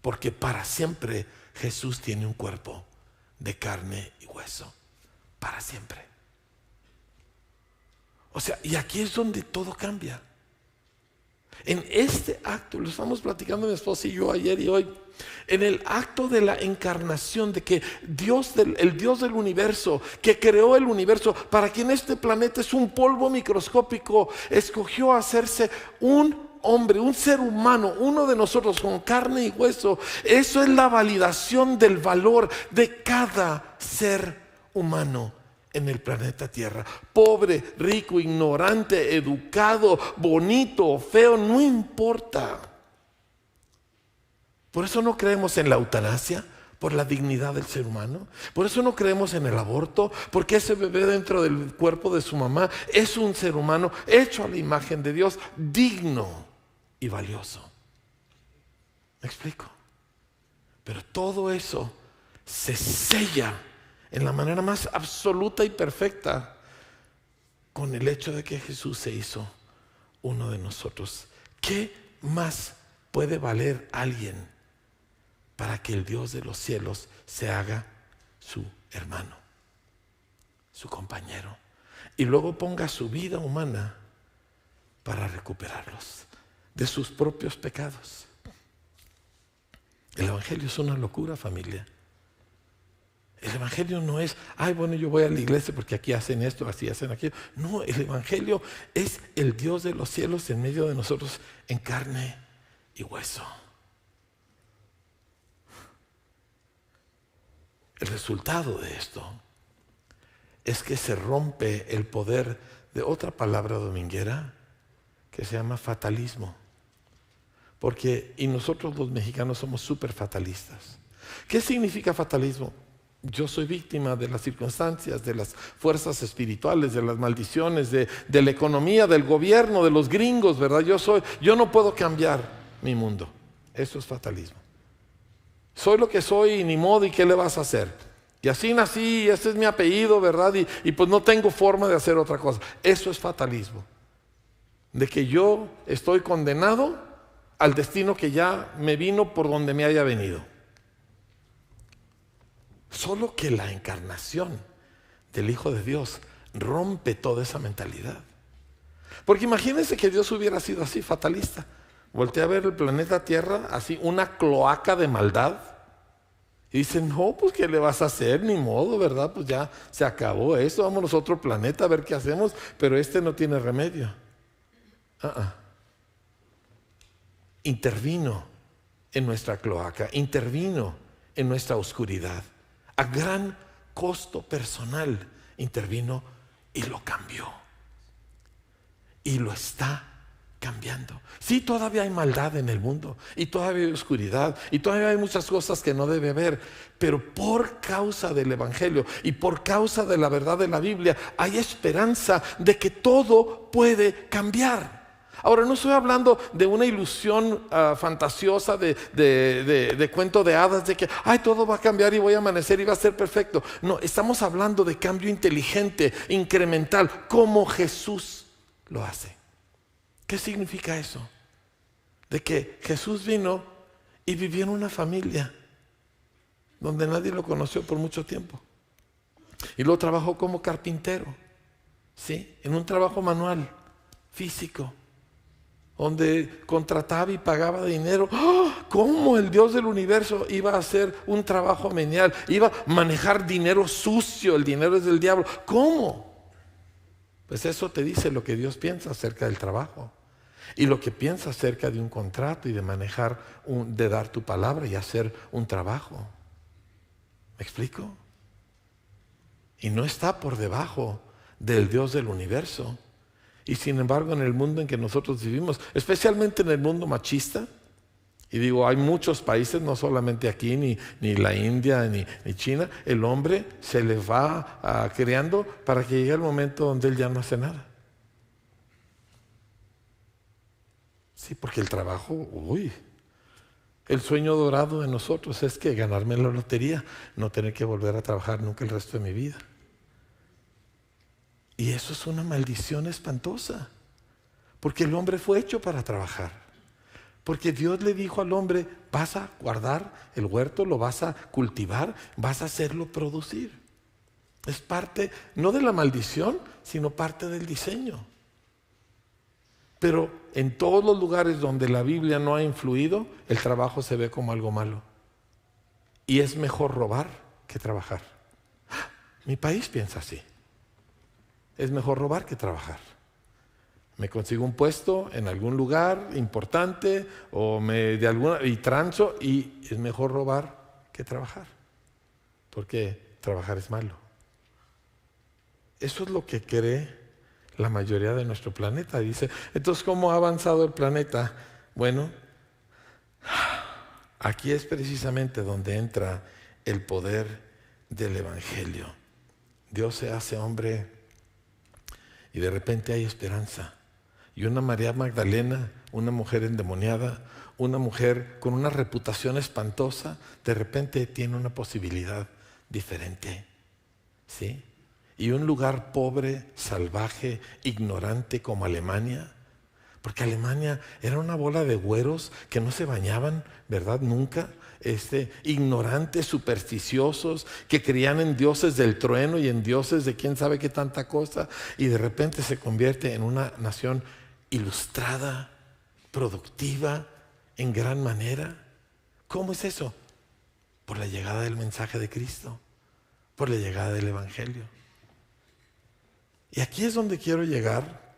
Porque para siempre Jesús tiene un cuerpo de carne y hueso. Para siempre. O sea, y aquí es donde todo cambia. En este acto, lo estamos platicando mi esposa y yo ayer y hoy, en el acto de la encarnación, de que el Dios del universo, que creó el universo, para quien este planeta es un polvo microscópico, escogió hacerse un hombre, un ser humano, uno de nosotros con carne y hueso. Eso es la validación del valor de cada ser humano en el planeta Tierra. Pobre, rico, ignorante, educado, bonito o feo, no importa. Por eso no creemos en la eutanasia, por la dignidad del ser humano. Por eso no creemos en el aborto, porque ese bebé dentro del cuerpo de su mamá es un ser humano hecho a la imagen de Dios, digno y valioso. ¿Me explico? Pero todo eso se sella en la manera más absoluta y perfecta con el hecho de que Jesús se hizo uno de nosotros. ¿Qué más puede valer alguien para que el Dios de los cielos se haga su hermano, su compañero, y luego ponga su vida humana para recuperarlos de sus propios pecados? El Evangelio es una locura, familia. El Evangelio no es, yo voy a la iglesia porque aquí hacen esto, así hacen aquello. No, el Evangelio es el Dios de los cielos en medio de nosotros en carne y hueso. El resultado de esto es que se rompe el poder de otra palabra dominguera que se llama fatalismo. Y nosotros los mexicanos somos súper fatalistas. ¿Qué significa fatalismo? Yo soy víctima de las circunstancias, de las fuerzas espirituales, de las maldiciones, de la economía, del gobierno, de los gringos, ¿verdad? Yo no puedo cambiar mi mundo. Eso es fatalismo. Soy lo que soy y ni modo, ¿y qué le vas a hacer? Y así nací, ese es mi apellido, ¿verdad? Y pues no tengo forma de hacer otra cosa. Eso es fatalismo. De que yo estoy condenado al destino que ya me vino por donde me haya venido. Solo que la encarnación del Hijo de Dios rompe toda esa mentalidad. Porque imagínense que Dios hubiera sido así, fatalista. Voltea a ver el planeta Tierra, así una cloaca de maldad. Y dicen, no, pues ¿qué le vas a hacer? Ni modo, ¿verdad? Pues ya se acabó eso, vámonos a otro planeta a ver qué hacemos, pero este no tiene remedio. Intervino en nuestra cloaca, intervino en nuestra oscuridad. A gran costo personal intervino y lo cambió. Y lo está cambiando. Sí, todavía hay maldad en el mundo, y todavía hay oscuridad, y todavía hay muchas cosas que no debe haber, pero por causa del Evangelio y por causa de la verdad de la Biblia, hay esperanza de que todo puede cambiar. Ahora, no estoy hablando de una ilusión fantasiosa de cuento de hadas, de que ay, todo va a cambiar y voy a amanecer y va a ser perfecto. No, estamos hablando de cambio inteligente, incremental, como Jesús lo hace. ¿Qué significa eso? De que Jesús vino y vivió en una familia donde nadie lo conoció por mucho tiempo. Y luego trabajó como carpintero, ¿sí? En un trabajo manual, físico, donde contrataba y pagaba dinero. ¡Oh! ¿Cómo el Dios del universo iba a hacer un trabajo menial? Iba a manejar dinero sucio, el dinero es del diablo. ¿Cómo? Pues eso te dice lo que Dios piensa acerca del trabajo y lo que piensa acerca de un contrato y de manejar, de dar tu palabra y hacer un trabajo. ¿Me explico? Y no está por debajo del Dios del universo. Y sin embargo, en el mundo en que nosotros vivimos, especialmente en el mundo machista, y digo, hay muchos países, no solamente aquí, ni la India, ni China, el hombre se le va creando para que llegue el momento donde él ya no hace nada. Sí, porque el trabajo, el sueño dorado de nosotros es que ganarme la lotería, no tener que volver a trabajar nunca el resto de mi vida. Y eso es una maldición espantosa, porque el hombre fue hecho para trabajar. Porque Dios le dijo al hombre, vas a guardar el huerto, lo vas a cultivar, vas a hacerlo producir. Es parte, no de la maldición, sino parte del diseño. Pero en todos los lugares donde la Biblia no ha influido, el trabajo se ve como algo malo. Y es mejor robar que trabajar. Mi país piensa así. Es mejor robar que trabajar. Me consigo un puesto en algún lugar importante y transo, y es mejor robar que trabajar, porque trabajar es malo. Eso es lo que cree la mayoría de nuestro planeta. Dice, entonces, ¿cómo ha avanzado el planeta? Bueno, aquí es precisamente donde entra el poder del Evangelio. Dios se hace hombre y de repente hay esperanza. Y una María Magdalena, una mujer endemoniada, una mujer con una reputación espantosa, de repente tiene una posibilidad diferente, ¿sí? Y un lugar pobre, salvaje, ignorante como Alemania, porque Alemania era una bola de güeros que no se bañaban, ¿verdad? Nunca. Ignorantes, supersticiosos, que creían en dioses del trueno y en dioses de quién sabe qué tanta cosa, y de repente se convierte en una nación ilustrada, productiva, en gran manera. ¿Cómo es eso? Por la llegada del mensaje de Cristo, por la llegada del Evangelio. Y aquí es donde quiero llegar,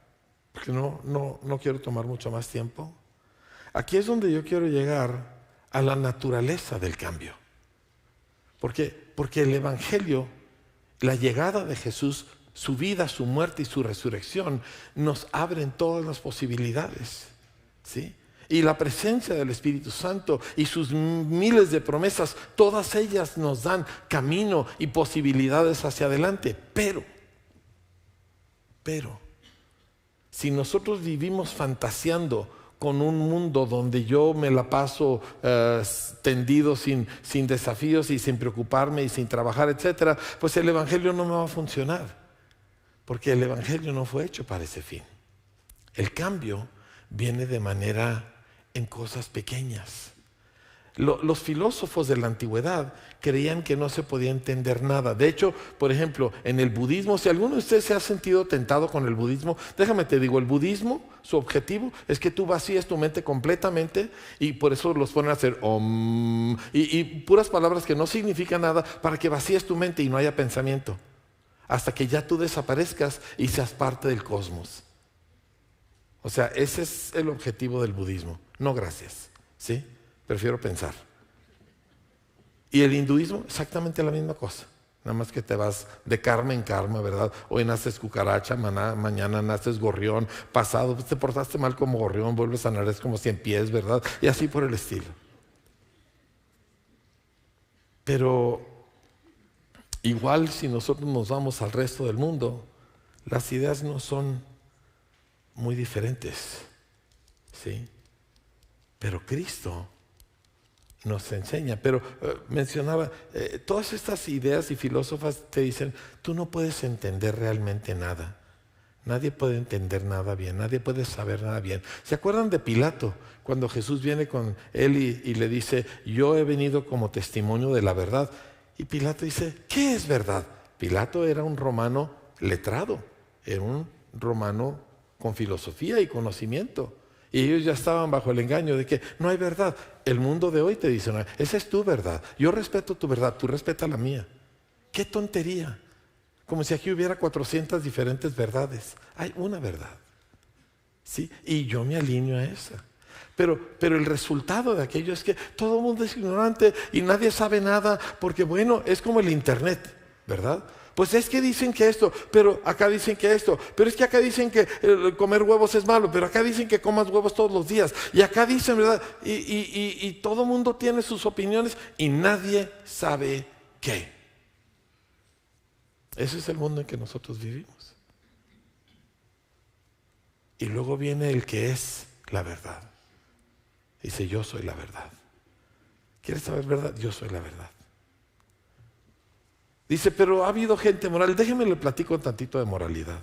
porque no quiero tomar mucho más tiempo. Aquí es donde yo quiero llegar a la naturaleza del cambio. Porque el Evangelio, la llegada de Jesús, su vida, su muerte y su resurrección nos abren todas las posibilidades, ¿sí? Y la presencia del Espíritu Santo y sus miles de promesas, todas ellas nos dan camino y posibilidades hacia adelante. Pero, si nosotros vivimos fantaseando con un mundo donde yo me la paso tendido sin desafíos y sin preocuparme y sin trabajar, etcétera, pues el Evangelio no me va a funcionar. Porque el Evangelio no fue hecho para ese fin. El cambio viene de manera en cosas pequeñas. Los filósofos de la antigüedad creían que no se podía entender nada. De hecho, por ejemplo, en el budismo, si alguno de ustedes se ha sentido tentado con el budismo, déjame te digo, el budismo, su objetivo es que tú vacíes tu mente completamente, y por eso los ponen a hacer om, y puras palabras que no significan nada, para que vacíes tu mente y no haya pensamiento, hasta que ya tú desaparezcas y seas parte del cosmos. O sea, ese es el objetivo del budismo. No, gracias. ¿Sí? Prefiero pensar. Y el hinduismo, exactamente la misma cosa. Nada más que te vas de karma en karma, ¿verdad? Hoy naces cucaracha, mañana naces gorrión, pasado pues te portaste mal como gorrión, vuelves a nacer como 100 pies, ¿verdad? Y así por el estilo. Pero igual si nosotros nos vamos al resto del mundo, las ideas no son muy diferentes, ¿sí? Pero Cristo nos enseña. Pero mencionaba, todas estas ideas y filósofas te dicen, tú no puedes entender realmente nada. Nadie puede entender nada bien, nadie puede saber nada bien. ¿Se acuerdan de Pilato? Cuando Jesús viene con él y le dice, yo he venido como testimonio de la verdad. Y Pilato dice, ¿qué es verdad? Pilato era un romano letrado, era un romano con filosofía y conocimiento. Y ellos ya estaban bajo el engaño de que no hay verdad. El mundo de hoy te dice, no, esa es tu verdad. Yo respeto tu verdad, tú respeta la mía. ¡Qué tontería! Como si aquí hubiera 400 diferentes verdades. Hay una verdad. ¿Sí? Y yo me alineo a esa. Pero el resultado de aquello es que todo el mundo es ignorante y nadie sabe nada, porque bueno, es como el internet, ¿verdad? Pues es que dicen que esto, pero acá dicen que esto, pero es que acá dicen que comer huevos es malo, pero acá dicen que comas huevos todos los días, y acá dicen, ¿verdad? Y todo el mundo tiene sus opiniones y nadie sabe qué. Ese es el mundo en que nosotros vivimos. Y luego viene el que es la verdad. Dice, yo soy la verdad. ¿Quieres saber verdad? Yo soy la verdad. Dice, pero ha habido gente moral. Déjenme le platico un tantito de moralidad.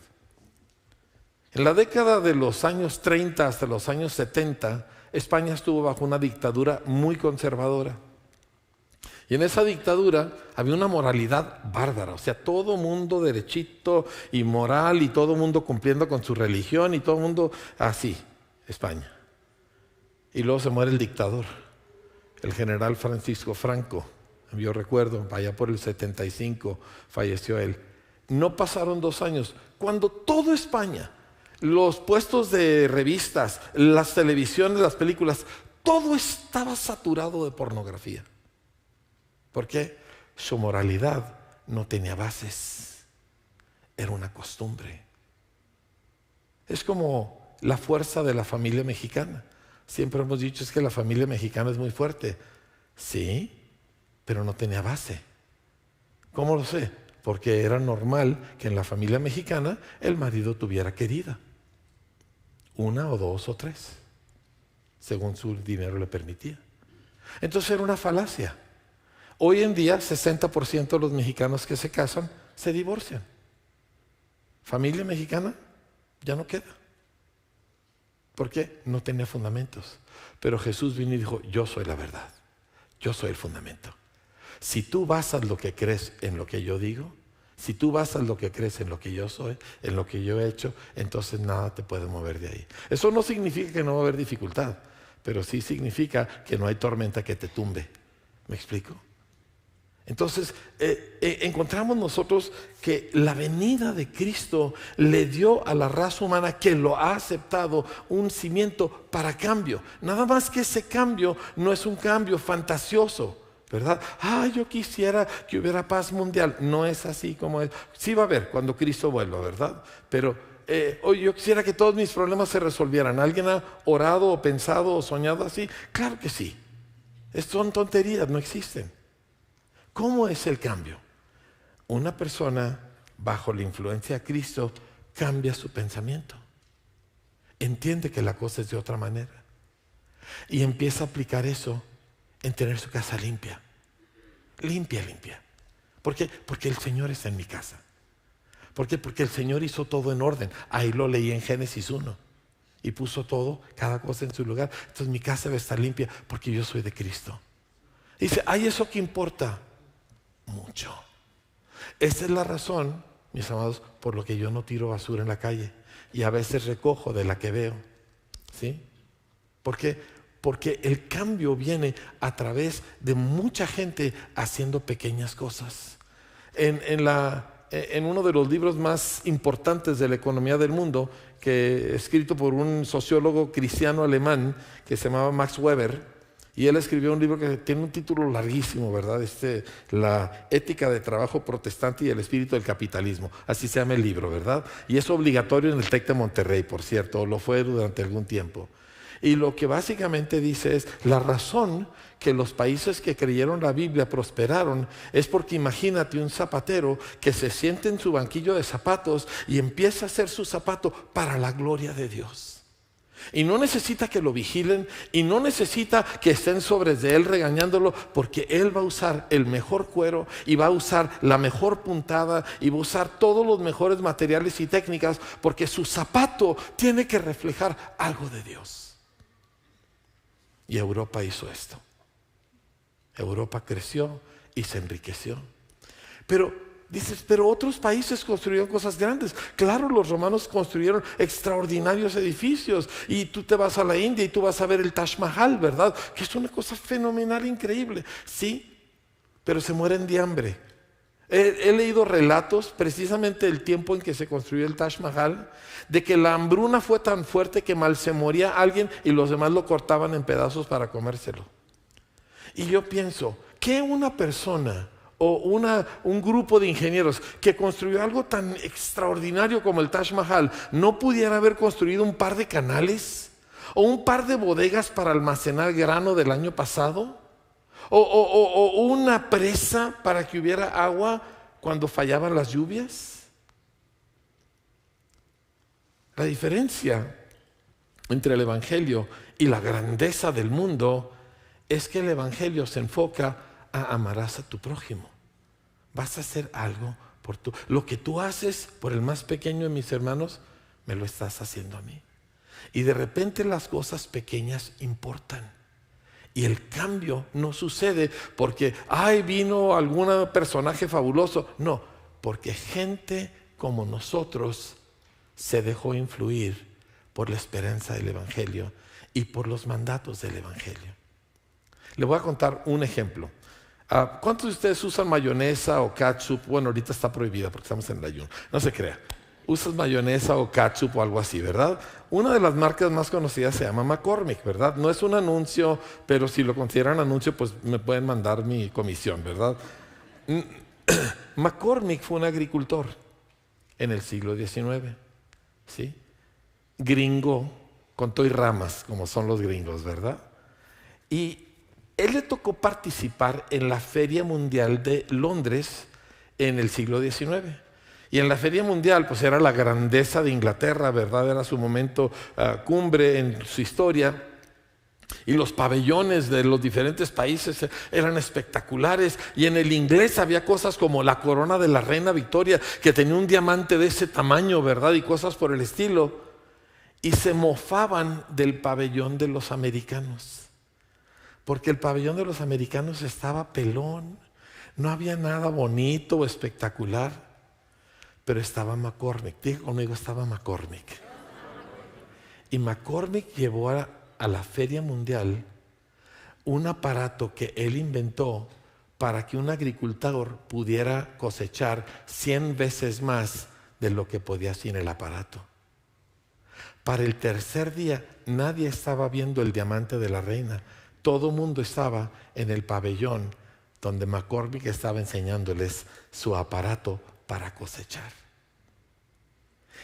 En la década de los años 30 hasta los años 70, España estuvo bajo una dictadura muy conservadora. Y en esa dictadura había una moralidad bárbara. O sea, todo mundo derechito y moral, y todo mundo cumpliendo con su religión, y todo mundo así, España. Y luego se muere el dictador, el general Francisco Franco. Yo recuerdo, allá por el 75 falleció él. No pasaron 2 años, cuando toda España, los puestos de revistas, las televisiones, las películas, todo estaba saturado de pornografía. ¿Por qué? Su moralidad no tenía bases, era una costumbre. Es como la fuerza de la familia mexicana. Siempre hemos dicho es que la familia mexicana es muy fuerte. Sí, pero no tenía base. ¿Cómo lo sé? Porque era normal que en la familia mexicana el marido tuviera querida. 1 o 2 o 3, según su dinero le permitía. Entonces era una falacia. Hoy en día 60% de los mexicanos que se casan se divorcian. Familia mexicana ya no queda. ¿Por qué? No tenía fundamentos. Pero Jesús vino y dijo, yo soy la verdad. Yo soy el fundamento. Si tú basas lo que crees en lo que yo digo, si tú basas lo que crees en lo que yo soy, en lo que yo he hecho, entonces nada te puede mover de ahí. Eso no significa que no va a haber dificultad, pero sí significa que no hay tormenta que te tumbe. ¿Me explico? Entonces, encontramos nosotros que la venida de Cristo le dio a la raza humana que lo ha aceptado un cimiento para cambio. Nada más que ese cambio no es un cambio fantasioso, ¿verdad? Yo quisiera que hubiera paz mundial. No es así como es. Sí va a haber cuando Cristo vuelva, ¿verdad? Pero hoy yo quisiera que todos mis problemas se resolvieran. ¿Alguien ha orado o pensado o soñado así? Claro que sí. Son tonterías, no existen. ¿Cómo es el cambio? Una persona bajo la influencia de Cristo cambia su pensamiento. Entiende que la cosa es de otra manera. Y empieza a aplicar eso en tener su casa limpia. Limpia. ¿Por qué? Porque el Señor está en mi casa. ¿Por qué? Porque el Señor hizo todo en orden. Ahí lo leí en Génesis 1. Y puso todo, cada cosa en su lugar. Entonces mi casa va a estar limpia porque yo soy de Cristo. Dice, ¿hay eso que importa? Mucho. Esa es la razón, mis amados, por lo que yo no tiro basura en la calle y a veces recojo de la que veo. ¿Sí? ¿Por qué? Porque el cambio viene a través de mucha gente haciendo pequeñas cosas. En uno de los libros más importantes de la economía del mundo, escrito por un sociólogo cristiano alemán que se llamaba Max Weber, y él escribió un libro que tiene un título larguísimo, ¿verdad? La ética de trabajo protestante y el espíritu del capitalismo. Así se llama el libro, ¿verdad? Y es obligatorio en el TEC de Monterrey, por cierto, o lo fue durante algún tiempo. Y lo que básicamente dice es, la razón que los países que creyeron la Biblia prosperaron es porque imagínate un zapatero que se siente en su banquillo de zapatos y empieza a hacer su zapato para la gloria de Dios. Y no necesita que lo vigilen y no necesita que estén sobre de él regañándolo, porque él va a usar el mejor cuero y va a usar la mejor puntada y va a usar todos los mejores materiales y técnicas, porque su zapato tiene que reflejar algo de Dios. Y Europa hizo esto. Europa creció y se enriqueció. Pero dices, pero otros países construyeron cosas grandes. Claro, los romanos construyeron extraordinarios edificios. Y tú te vas a la India y tú vas a ver el Taj Mahal, ¿verdad? Que es una cosa fenomenal, increíble. Sí, pero se mueren de hambre. He leído relatos, precisamente del tiempo en que se construyó el Taj Mahal, de que la hambruna fue tan fuerte que mal se moría alguien y los demás lo cortaban en pedazos para comérselo. Y yo pienso, ¿qué una persona o un grupo de ingenieros que construyó algo tan extraordinario como el Taj Mahal no pudiera haber construido un par de canales o un par de bodegas para almacenar grano del año pasado o una presa para que hubiera agua cuando fallaban las lluvias? La diferencia entre el Evangelio y la grandeza del mundo es que el Evangelio se enfoca a amarás a tu prójimo. Vas a hacer algo por tú. Lo que tú haces por el más pequeño de mis hermanos, me lo estás haciendo a mí. Y de repente las cosas pequeñas importan. Y el cambio no sucede porque, vino algún personaje fabuloso. No, porque gente como nosotros se dejó influir por la esperanza del Evangelio y por los mandatos del Evangelio. Le voy a contar un ejemplo. ¿Cuántos de ustedes usan mayonesa o ketchup? Bueno, ahorita está prohibida porque estamos en el ayuno. No se crea. Usas mayonesa o ketchup o algo así, ¿verdad? Una de las marcas más conocidas se llama McCormick, ¿verdad? No es un anuncio, pero si lo consideran anuncio, pues me pueden mandar mi comisión, ¿verdad? McCormick fue un agricultor en el siglo XIX, ¿sí? Gringo, con todo y ramas, como son los gringos, ¿verdad? Y él le tocó participar en la Feria Mundial de Londres en el siglo XIX. Y en la Feria Mundial, pues era la grandeza de Inglaterra, ¿verdad? Era su momento cumbre en su historia. Y los pabellones de los diferentes países eran espectaculares. Y en el inglés había cosas como la corona de la reina Victoria, que tenía un diamante de ese tamaño, ¿verdad? Y cosas por el estilo. Y se mofaban del pabellón de los americanos. Porque el pabellón de los americanos estaba pelón. No había nada bonito o espectacular. Pero estaba McCormick. Diga conmigo, estaba McCormick. Y McCormick llevó a la Feria Mundial un aparato que él inventó para que un agricultor pudiera cosechar 100 veces más de lo que podía sin el aparato. Para el tercer día nadie estaba viendo el diamante de la reina. Todo el mundo estaba en el pabellón donde McCormick estaba enseñándoles su aparato para cosechar.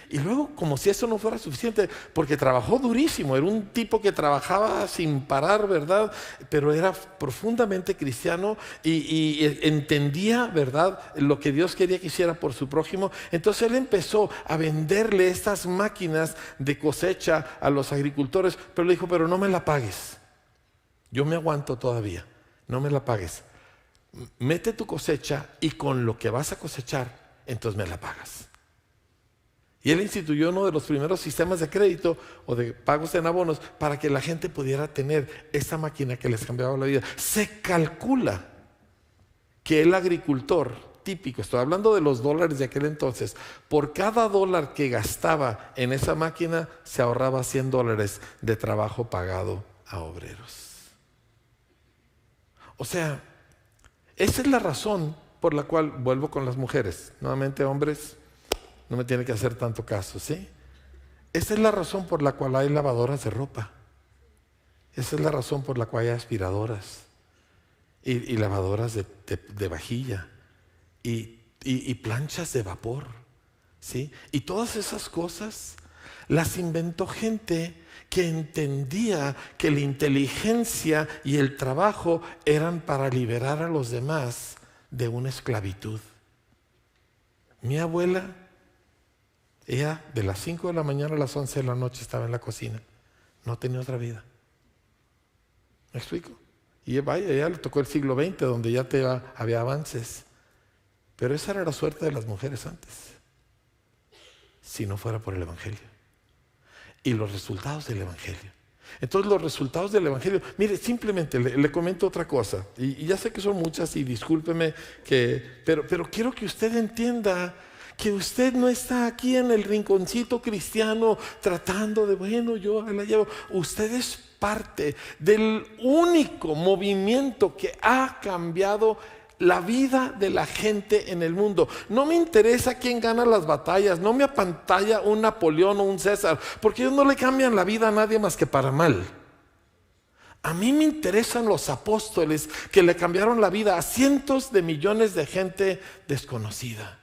Y luego, como si eso no fuera suficiente, porque trabajó durísimo, era un tipo que trabajaba sin parar, ¿verdad? Pero era profundamente cristiano y entendía, ¿verdad?, lo que Dios quería que hiciera por su prójimo. Entonces él empezó a venderle estas máquinas de cosecha a los agricultores, pero le dijo, pero no me la pagues. Yo me aguanto todavía, no me la pagues. Mete tu cosecha y con lo que vas a cosechar, entonces me la pagas. Y él instituyó uno de los primeros sistemas de crédito o de pagos en abonos para que la gente pudiera tener esa máquina que les cambiaba la vida. Se calcula que el agricultor típico, estoy hablando de los dólares de aquel entonces, por cada dólar que gastaba en esa máquina se ahorraba $100 de trabajo pagado a obreros. O sea, esa es la razón por la cual vuelvo con las mujeres. Nuevamente, hombres, no me tiene que hacer tanto caso, ¿sí? Esa es la razón por la cual hay lavadoras de ropa. Esa es la razón por la cual hay aspiradoras y lavadoras de vajilla y planchas de vapor, ¿sí? Y todas esas cosas las inventó gente que entendía que la inteligencia y el trabajo eran para liberar a los demás de una esclavitud. Mi abuela, ella de las 5 de la mañana a las 11 de la noche estaba en la cocina. No tenía otra vida. ¿Me explico? Y vaya, ella le tocó el siglo XX, donde ya había avances. Pero esa era la suerte de las mujeres antes, si no fuera por el Evangelio. Y los resultados del Evangelio. Entonces los resultados del Evangelio, mire, simplemente le comento otra cosa, y ya sé que son muchas y discúlpeme, pero quiero que usted entienda que usted no está aquí en el rinconcito cristiano tratando de, bueno, yo la llevo. Usted es parte del único movimiento que ha cambiado la vida de la gente en el mundo. No me interesa quién gana las batallas, no me apantalla un Napoleón o un César, porque ellos no le cambian la vida a nadie más que para mal. A mí me interesan los apóstoles que le cambiaron la vida a cientos de millones de gente desconocida.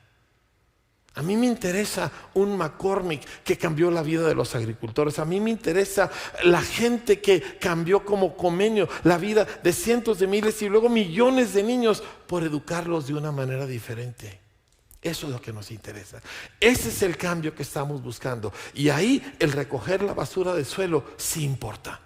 A mí me interesa un McCormick que cambió la vida de los agricultores. A mí me interesa la gente que cambió como Comenio la vida de cientos de miles y luego millones de niños por educarlos de una manera diferente. Eso es lo que nos interesa. Ese es el cambio que estamos buscando. Y ahí el recoger la basura del suelo sí importa.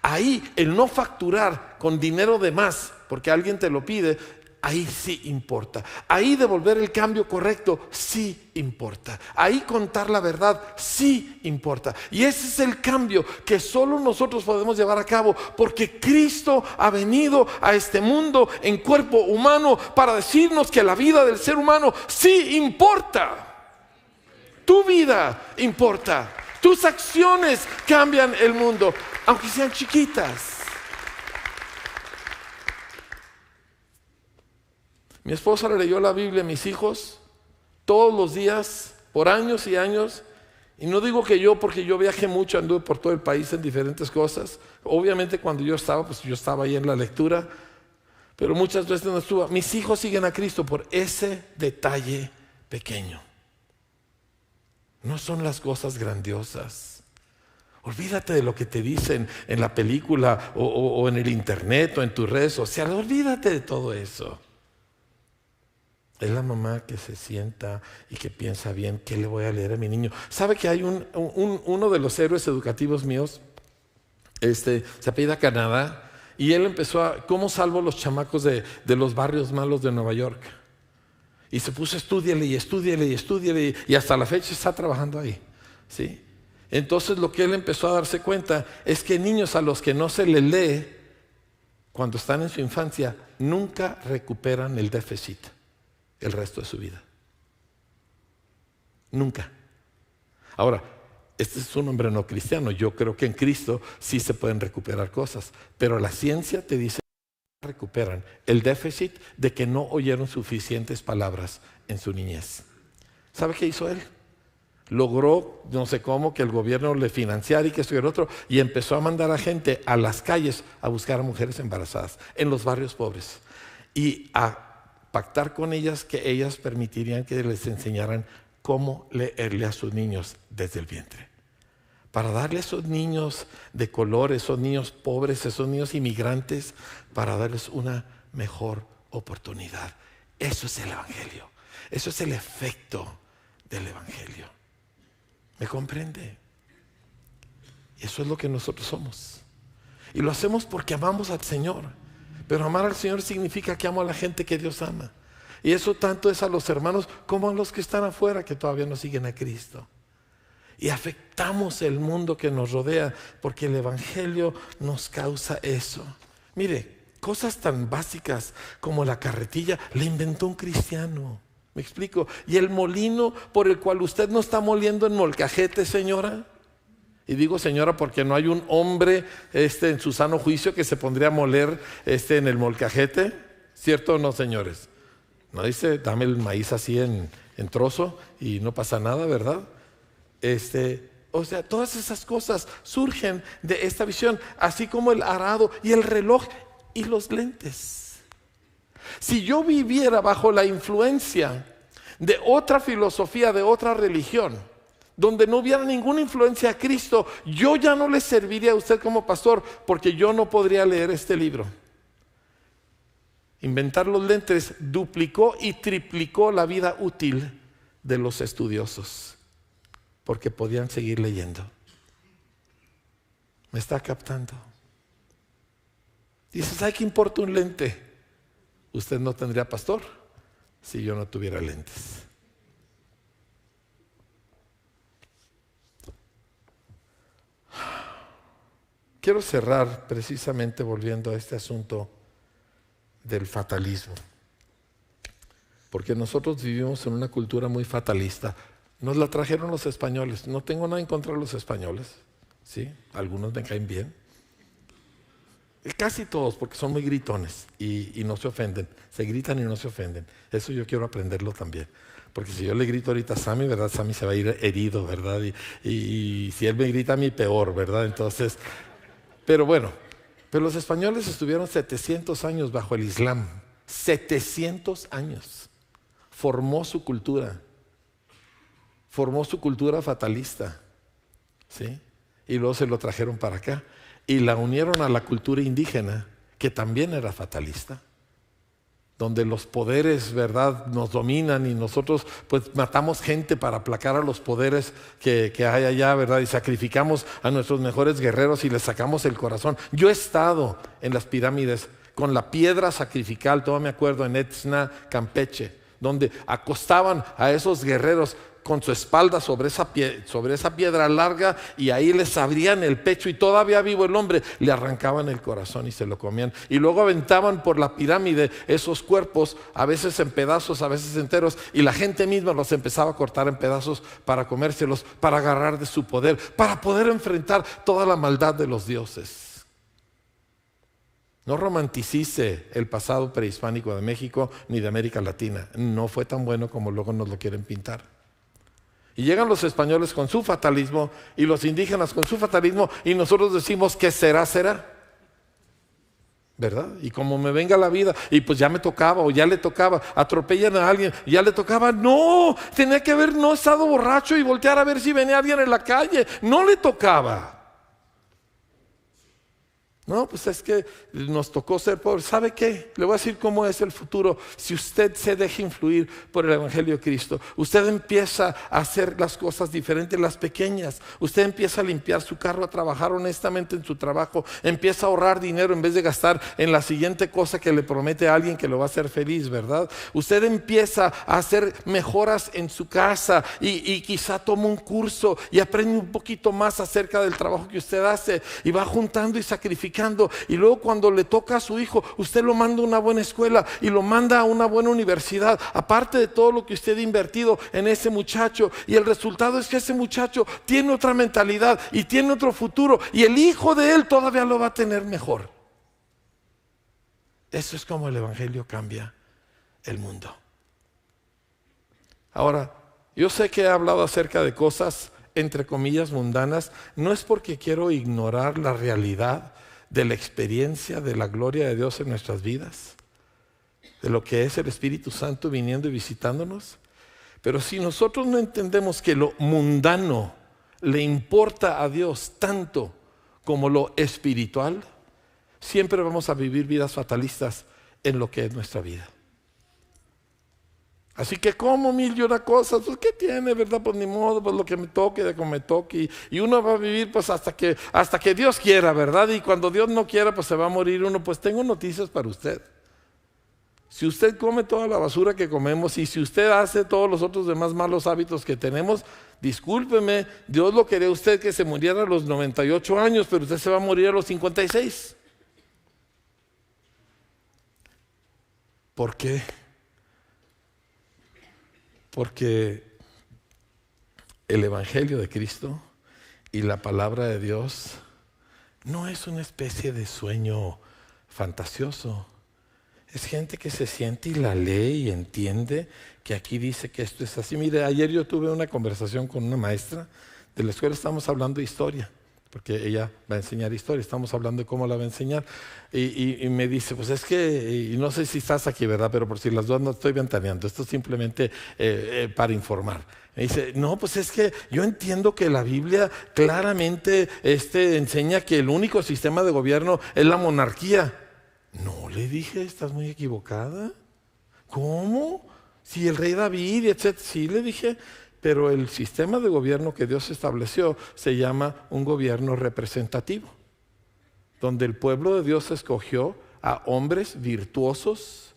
Ahí el no facturar con dinero de más porque alguien te lo pide, ahí sí importa. Ahí devolver el cambio correcto sí importa. Ahí contar la verdad sí importa. Y ese es el cambio que solo nosotros podemos llevar a cabo, porque Cristo ha venido a este mundo en cuerpo humano para decirnos que la vida del ser humano sí importa. Tu vida importa. Tus acciones cambian el mundo, aunque sean chiquitas. Mi esposa le leyó la Biblia a mis hijos todos los días, por años y años. Y no digo que yo, porque yo viajé mucho, anduve por todo el país en diferentes cosas. Obviamente cuando yo estaba ahí en la lectura, pero muchas veces no estuve. Mis hijos siguen a Cristo por ese detalle pequeño. No son las cosas grandiosas. Olvídate de lo que te dicen en la película o en el internet o en tus redes sociales. Olvídate de todo eso. Es la mamá que se sienta y que piensa bien, ¿qué le voy a leer a mi niño? ¿Sabe que hay uno de los héroes educativos míos, se apellida Canadá, y él empezó a, ¿cómo salvo los chamacos de los barrios malos de Nueva York? Y se puso, estúdiale y hasta la fecha está trabajando ahí, ¿sí? Entonces lo que él empezó a darse cuenta es que niños a los que no se les lee, cuando están en su infancia, nunca recuperan el déficit el resto de su vida. Nunca. Ahora, este es un hombre no cristiano. Yo creo que en Cristo sí se pueden recuperar cosas, pero la ciencia te dice que recuperan el déficit de que no oyeron suficientes palabras en su niñez. ¿Sabe qué hizo él? Logró, no sé cómo, que el gobierno le financiara y que esto y el otro, y empezó a mandar a gente a las calles a buscar a mujeres embarazadas en los barrios pobres y a pactar con ellas que ellas permitirían que les enseñaran cómo leerle a sus niños desde el vientre. Para darle a esos niños de color, esos niños pobres, esos niños inmigrantes, para darles una mejor oportunidad. Eso es el Evangelio. Eso es el efecto del Evangelio. ¿Me comprende? Eso es lo que nosotros somos. Y lo hacemos porque amamos al Señor. Pero amar al Señor significa que amo a la gente que Dios ama. Y eso tanto es a los hermanos como a los que están afuera, que todavía no siguen a Cristo. y afectamos el mundo que nos rodea, porque el Evangelio nos causa eso. Mire, cosas tan básicas como la carretilla la inventó un cristiano. ¿Me explico? Y el molino por el cual usted no está moliendo en molcajete, señora. Y digo señora porque no hay un hombre en su sano juicio que se pondría a moler en el molcajete. ¿Cierto o no, señores? No dice, dame el maíz así en trozo y no pasa nada, ¿verdad? O sea, todas esas cosas surgen de esta visión, así como el arado y el reloj y los lentes. Si yo viviera bajo la influencia de otra filosofía, de otra religión, donde no hubiera ninguna influencia a Cristo, yo ya no le serviría a usted como pastor, porque yo no podría leer este libro. Inventar los lentes duplicó y triplicó la vida útil de los estudiosos, porque podían seguir leyendo. ¿Me está captando? Dices, ay, ¿qué importa un lente? Usted no tendría pastor si yo no tuviera lentes. Quiero cerrar precisamente volviendo a este asunto del fatalismo, porque nosotros vivimos en una cultura muy fatalista. Nos la trajeron los españoles. No tengo nada en contra de los españoles, ¿sí? Algunos me caen bien, casi todos, porque son muy gritones y no se ofenden. Se gritan y no se ofenden. Eso yo quiero aprenderlo también, porque si yo le grito ahorita a Sammy, ¿verdad? Sammy se va a ir herido, ¿verdad? Y si él me grita a mí, peor, ¿verdad? Entonces, pero bueno, pero los españoles estuvieron 700 años bajo el Islam. 700 años. Formó su cultura fatalista, ¿sí? Y luego se lo trajeron para acá y la unieron a la cultura indígena, que también era fatalista, donde los poderes, ¿verdad?, nos dominan y nosotros pues matamos gente para aplacar a los poderes que hay allá, ¿verdad? Y sacrificamos a nuestros mejores guerreros y les sacamos el corazón. Yo he estado en las pirámides con la piedra sacrificial, todavía me acuerdo, en Etzna, Campeche, donde acostaban a esos guerreros con su espalda sobre esa piedra larga, y ahí les abrían el pecho y todavía vivo el hombre, le arrancaban el corazón y se lo comían. Y luego aventaban por la pirámide esos cuerpos, a veces en pedazos, a veces enteros, y la gente misma los empezaba a cortar en pedazos para comérselos, para agarrar de su poder, para poder enfrentar toda la maldad de los dioses. No romanticice el pasado prehispánico de México ni de América Latina. No fue tan bueno como luego nos lo quieren pintar. Y llegan los españoles con su fatalismo y los indígenas con su fatalismo, y nosotros decimos que será, será, ¿verdad? Y como me venga la vida, y pues ya me tocaba o ya le tocaba, atropellan a alguien, ya le tocaba. No, tenía que haber no estado borracho y voltear a ver si venía alguien en la calle. No le tocaba. No, pues es que nos tocó ser pobres. ¿Sabe qué? Le voy a decir cómo es el futuro. Si usted se deja influir por el Evangelio de Cristo, usted empieza a hacer las cosas diferentes, las pequeñas. Usted empieza a limpiar su carro, a trabajar honestamente en su trabajo, empieza a ahorrar dinero en vez de gastar en la siguiente cosa que le promete a alguien que lo va a hacer feliz, ¿verdad? Usted empieza a hacer mejoras en su casa y quizá toma un curso y aprende un poquito más acerca del trabajo que usted hace, y va juntando y sacrificando. Y luego cuando le toca a su hijo, usted lo manda a una buena escuela y lo manda a una buena universidad, aparte de todo lo que usted ha invertido en ese muchacho. Y el resultado es que ese muchacho tiene otra mentalidad y tiene otro futuro, y el hijo de él todavía lo va a tener mejor. Eso es como el Evangelio cambia el mundo. Ahora, yo sé que he hablado acerca de cosas entre comillas mundanas. No es porque quiero ignorar la realidad de la experiencia de la gloria de Dios en nuestras vidas, de lo que es el Espíritu Santo viniendo y visitándonos. Pero si nosotros no entendemos que lo mundano le importa a Dios tanto como lo espiritual, siempre vamos a vivir vidas fatalistas en lo que es nuestra vida. Así que como mil y una cosas, pues ¿qué tiene, verdad? Pues ni modo, pues lo que me toque, de como me toque. Y uno va a vivir pues hasta que Dios quiera, ¿verdad? Y cuando Dios no quiera, pues se va a morir uno. Pues tengo noticias para usted. Si usted come toda la basura que comemos y si usted hace todos los otros demás malos hábitos que tenemos, discúlpeme, Dios lo quería usted que se muriera a los 98 años, pero usted se va a morir a los 56. ¿Por qué? Porque el Evangelio de Cristo y la palabra de Dios no es una especie de sueño fantasioso. Es gente que se siente y la lee y entiende que aquí dice que esto es así. Mire, ayer yo tuve una conversación con una maestra de la escuela, estamos hablando de historia, porque ella va a enseñar historia, estamos hablando de cómo la va a enseñar. Y me dice, pues es que, y no sé si estás aquí, ¿verdad? Pero por si las dudas no estoy ventaneando, esto es simplemente para informar. Me dice, no, pues es que yo entiendo que la Biblia claramente enseña que el único sistema de gobierno es la monarquía. No, le dije, estás muy equivocada. ¿Cómo? Si el rey David, etc. Sí, le dije, pero el sistema de gobierno que Dios estableció se llama un gobierno representativo, donde el pueblo de Dios escogió a hombres virtuosos,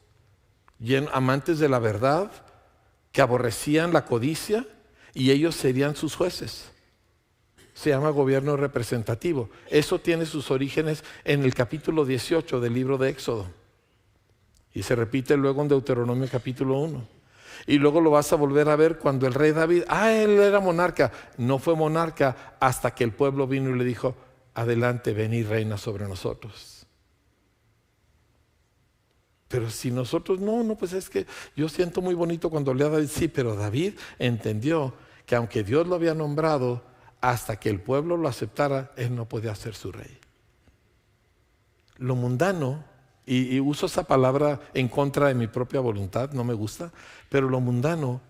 amantes de la verdad, que aborrecían la codicia, y ellos serían sus jueces. Se llama gobierno representativo. Eso tiene sus orígenes en el capítulo 18 del libro de Éxodo. Y se repite luego en Deuteronomio capítulo 1. Y luego lo vas a volver a ver cuando el rey David, él era monarca. No fue monarca hasta que el pueblo vino y le dijo, adelante, ven y reina sobre nosotros. Pero si nosotros, no, pues es que yo siento muy bonito cuando leo a David. Sí, pero David entendió que aunque Dios lo había nombrado, hasta que el pueblo lo aceptara, él no podía ser su rey. Lo mundano, y uso esa palabra en contra de mi propia voluntad, no me gusta, pero lo mundano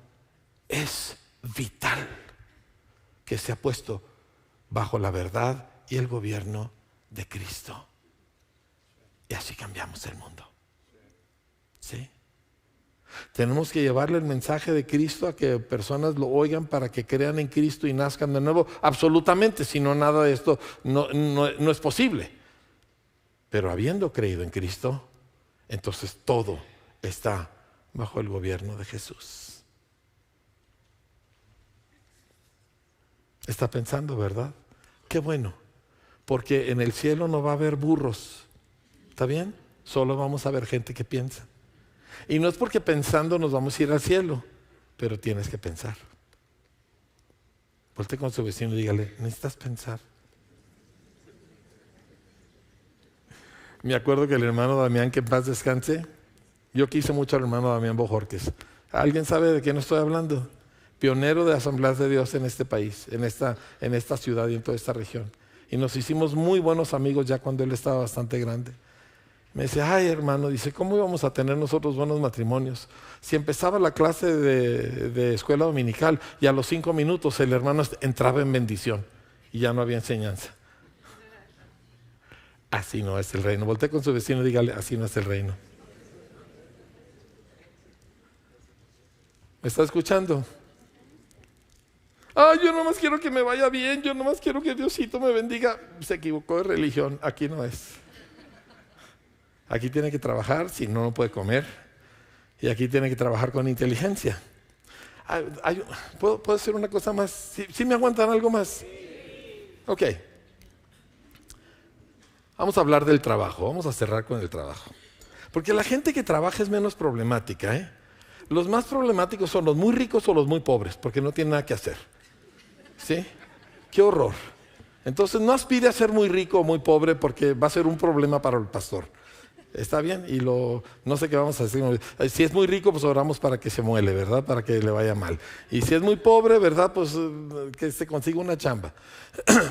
es vital que se ha puesto bajo la verdad y el gobierno de Cristo. Y así cambiamos el mundo. ¿Sí? Tenemos que llevarle el mensaje de Cristo a que personas lo oigan para que crean en Cristo y nazcan de nuevo. Absolutamente, si no, nada de esto no es posible. Pero habiendo creído en Cristo, entonces todo está bajo el gobierno de Jesús. Está pensando, ¿verdad? Qué bueno, porque en el cielo no va a haber burros. ¿Está bien? Solo vamos a ver gente que piensa. Y no es porque pensando nos vamos a ir al cielo, pero tienes que pensar. Volte con su vecino y dígale, necesitas pensar. Me acuerdo que el hermano Damián, que en paz descanse, yo quise mucho al hermano Damián Bojorques. ¿Alguien sabe de quién estoy hablando? Pionero de Asambleas de Dios en este país, en esta ciudad y en toda esta región. Y nos hicimos muy buenos amigos ya cuando él estaba bastante grande. Me dice, hermano, dice, ¿cómo íbamos a tener nosotros buenos matrimonios? Si empezaba la clase de escuela dominical y a los 5 minutos el hermano entraba en bendición y ya no había enseñanza. Así no es el reino. Voltea con su vecino y dígale, así no es el reino. ¿Me está escuchando? Yo nomás quiero que me vaya bien, yo nomás quiero que Diosito me bendiga. Se equivocó de religión, aquí no es. Aquí tiene que trabajar, si no, no puede comer. Y aquí tiene que trabajar con inteligencia. ¿Puedo hacer una cosa más? ¿Sí me aguantan algo más? Ok. Vamos a hablar del trabajo, vamos a cerrar con el trabajo. Porque la gente que trabaja es menos problemática, ¿eh? Los más problemáticos son los muy ricos o los muy pobres, porque no tienen nada que hacer. ¿Sí? ¡Qué horror! Entonces no aspire a ser muy rico o muy pobre porque va a ser un problema para el pastor. ¿Está bien? Y no sé qué vamos a decir. Si es muy rico, pues oramos para que se muele, ¿verdad? Para que le vaya mal. Y si es muy pobre, ¿verdad? Pues que se consiga una chamba.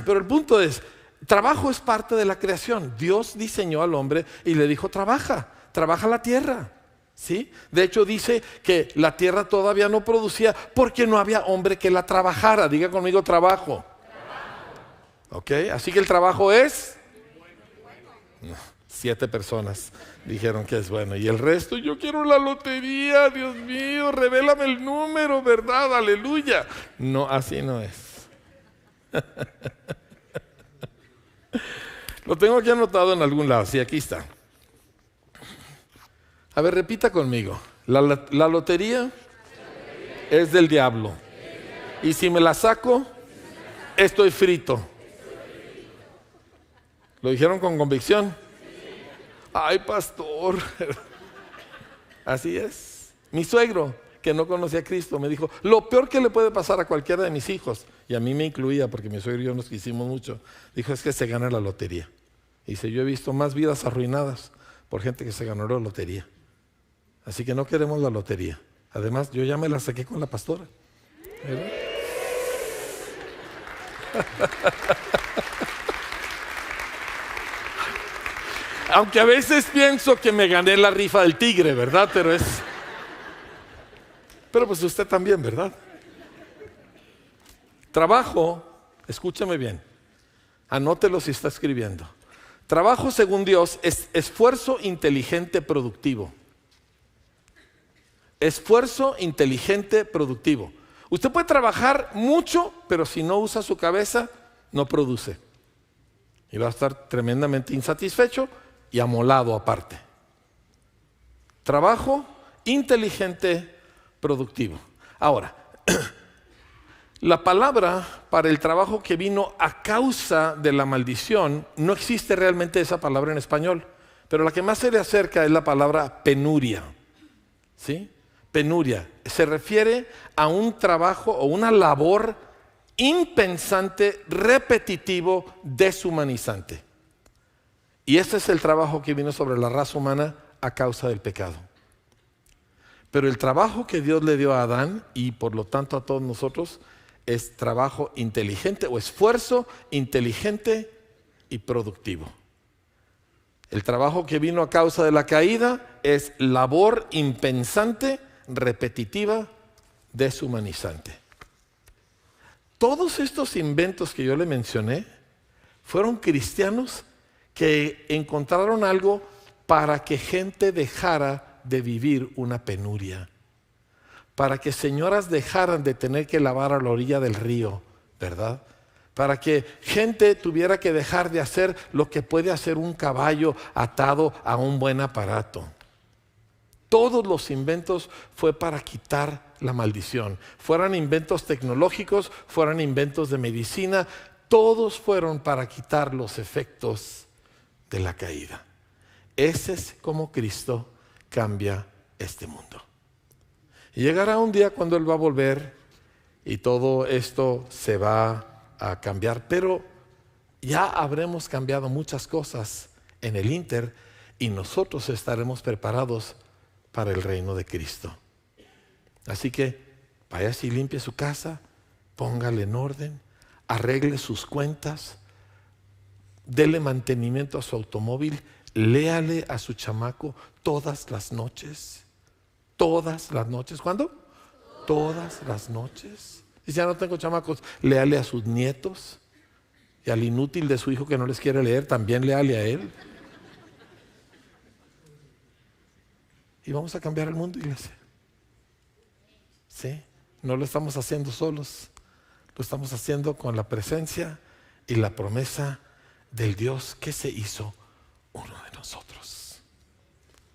Pero el punto es, trabajo es parte de la creación. Dios diseñó al hombre y le dijo, trabaja la tierra. ¿Sí? De hecho dice que la tierra todavía no producía porque no había hombre que la trabajara. Diga conmigo, trabajo. ¿Ok? Así que el trabajo es... No. 7 personas dijeron que es bueno. Y el resto, yo quiero la lotería, Dios mío, revélame el número, ¿verdad? Aleluya. No, así no es. Lo tengo aquí anotado en algún lado. Sí, aquí está. A ver, repita conmigo. La lotería es del diablo. Y si me la saco, estoy frito. ¿Lo dijeron con convicción? Ay, pastor. Así es. Mi suegro, que no conocía a Cristo, me dijo, lo peor que le puede pasar a cualquiera de mis hijos, y a mí me incluía porque mi suegro y yo nos quisimos mucho, dijo, es que se gana la lotería. Y dice, yo he visto más vidas arruinadas por gente que se ganó la lotería. Así que no queremos la lotería. Además, yo ya me la saqué con la pastora. ¿Verdad? Aunque a veces pienso que me gané la rifa del tigre, ¿verdad? Pero pues usted también, ¿verdad? Trabajo, escúchame bien, anótelo si está escribiendo. Trabajo según Dios es esfuerzo inteligente productivo. Esfuerzo inteligente productivo. Usted puede trabajar mucho, pero si no usa su cabeza, no produce. Y va a estar tremendamente insatisfecho y amolado aparte. Trabajo inteligente productivo. Ahora, la palabra para el trabajo que vino a causa de la maldición, no existe realmente esa palabra en español, pero la que más se le acerca es la palabra penuria. ¿Sí? Penuria. Se refiere a un trabajo o una labor impensante, repetitivo, deshumanizante. Y este es el trabajo que vino sobre la raza humana a causa del pecado. Pero el trabajo que Dios le dio a Adán y por lo tanto a todos nosotros es trabajo inteligente o esfuerzo inteligente y productivo. El trabajo que vino a causa de la caída es labor impensante, repetitiva, deshumanizante. Todos estos inventos que yo le mencioné fueron cristianos que encontraron algo para que gente dejara de vivir una penuria, para que señoras dejaran de tener que lavar a la orilla del río, ¿verdad? Para que gente tuviera que dejar de hacer lo que puede hacer un caballo atado a un buen aparato. Todos los inventos fue para quitar la maldición. Fueran inventos tecnológicos, fueran inventos de medicina, todos fueron para quitar los efectos de la caída. Ese es como Cristo cambia este mundo. Y llegará un día cuando Él va a volver y todo esto se va a cambiar, pero ya habremos cambiado muchas cosas en el ínter y nosotros estaremos preparados para el reino de Cristo. Así que vaya y limpie su casa, póngale en orden, arregle sus cuentas, dele mantenimiento a su automóvil, léale a su chamaco todas las noches. Todas las noches. ¿Cuándo? Todas las noches. Y si ya no tengo chamacos, léale a sus nietos. Y al inútil de su hijo que no les quiere leer, también léale a él. Y vamos a cambiar el mundo, iglesia. ¿Sí? No lo estamos haciendo solos. Lo estamos haciendo con la presencia y la promesa del Dios que se hizo uno de nosotros.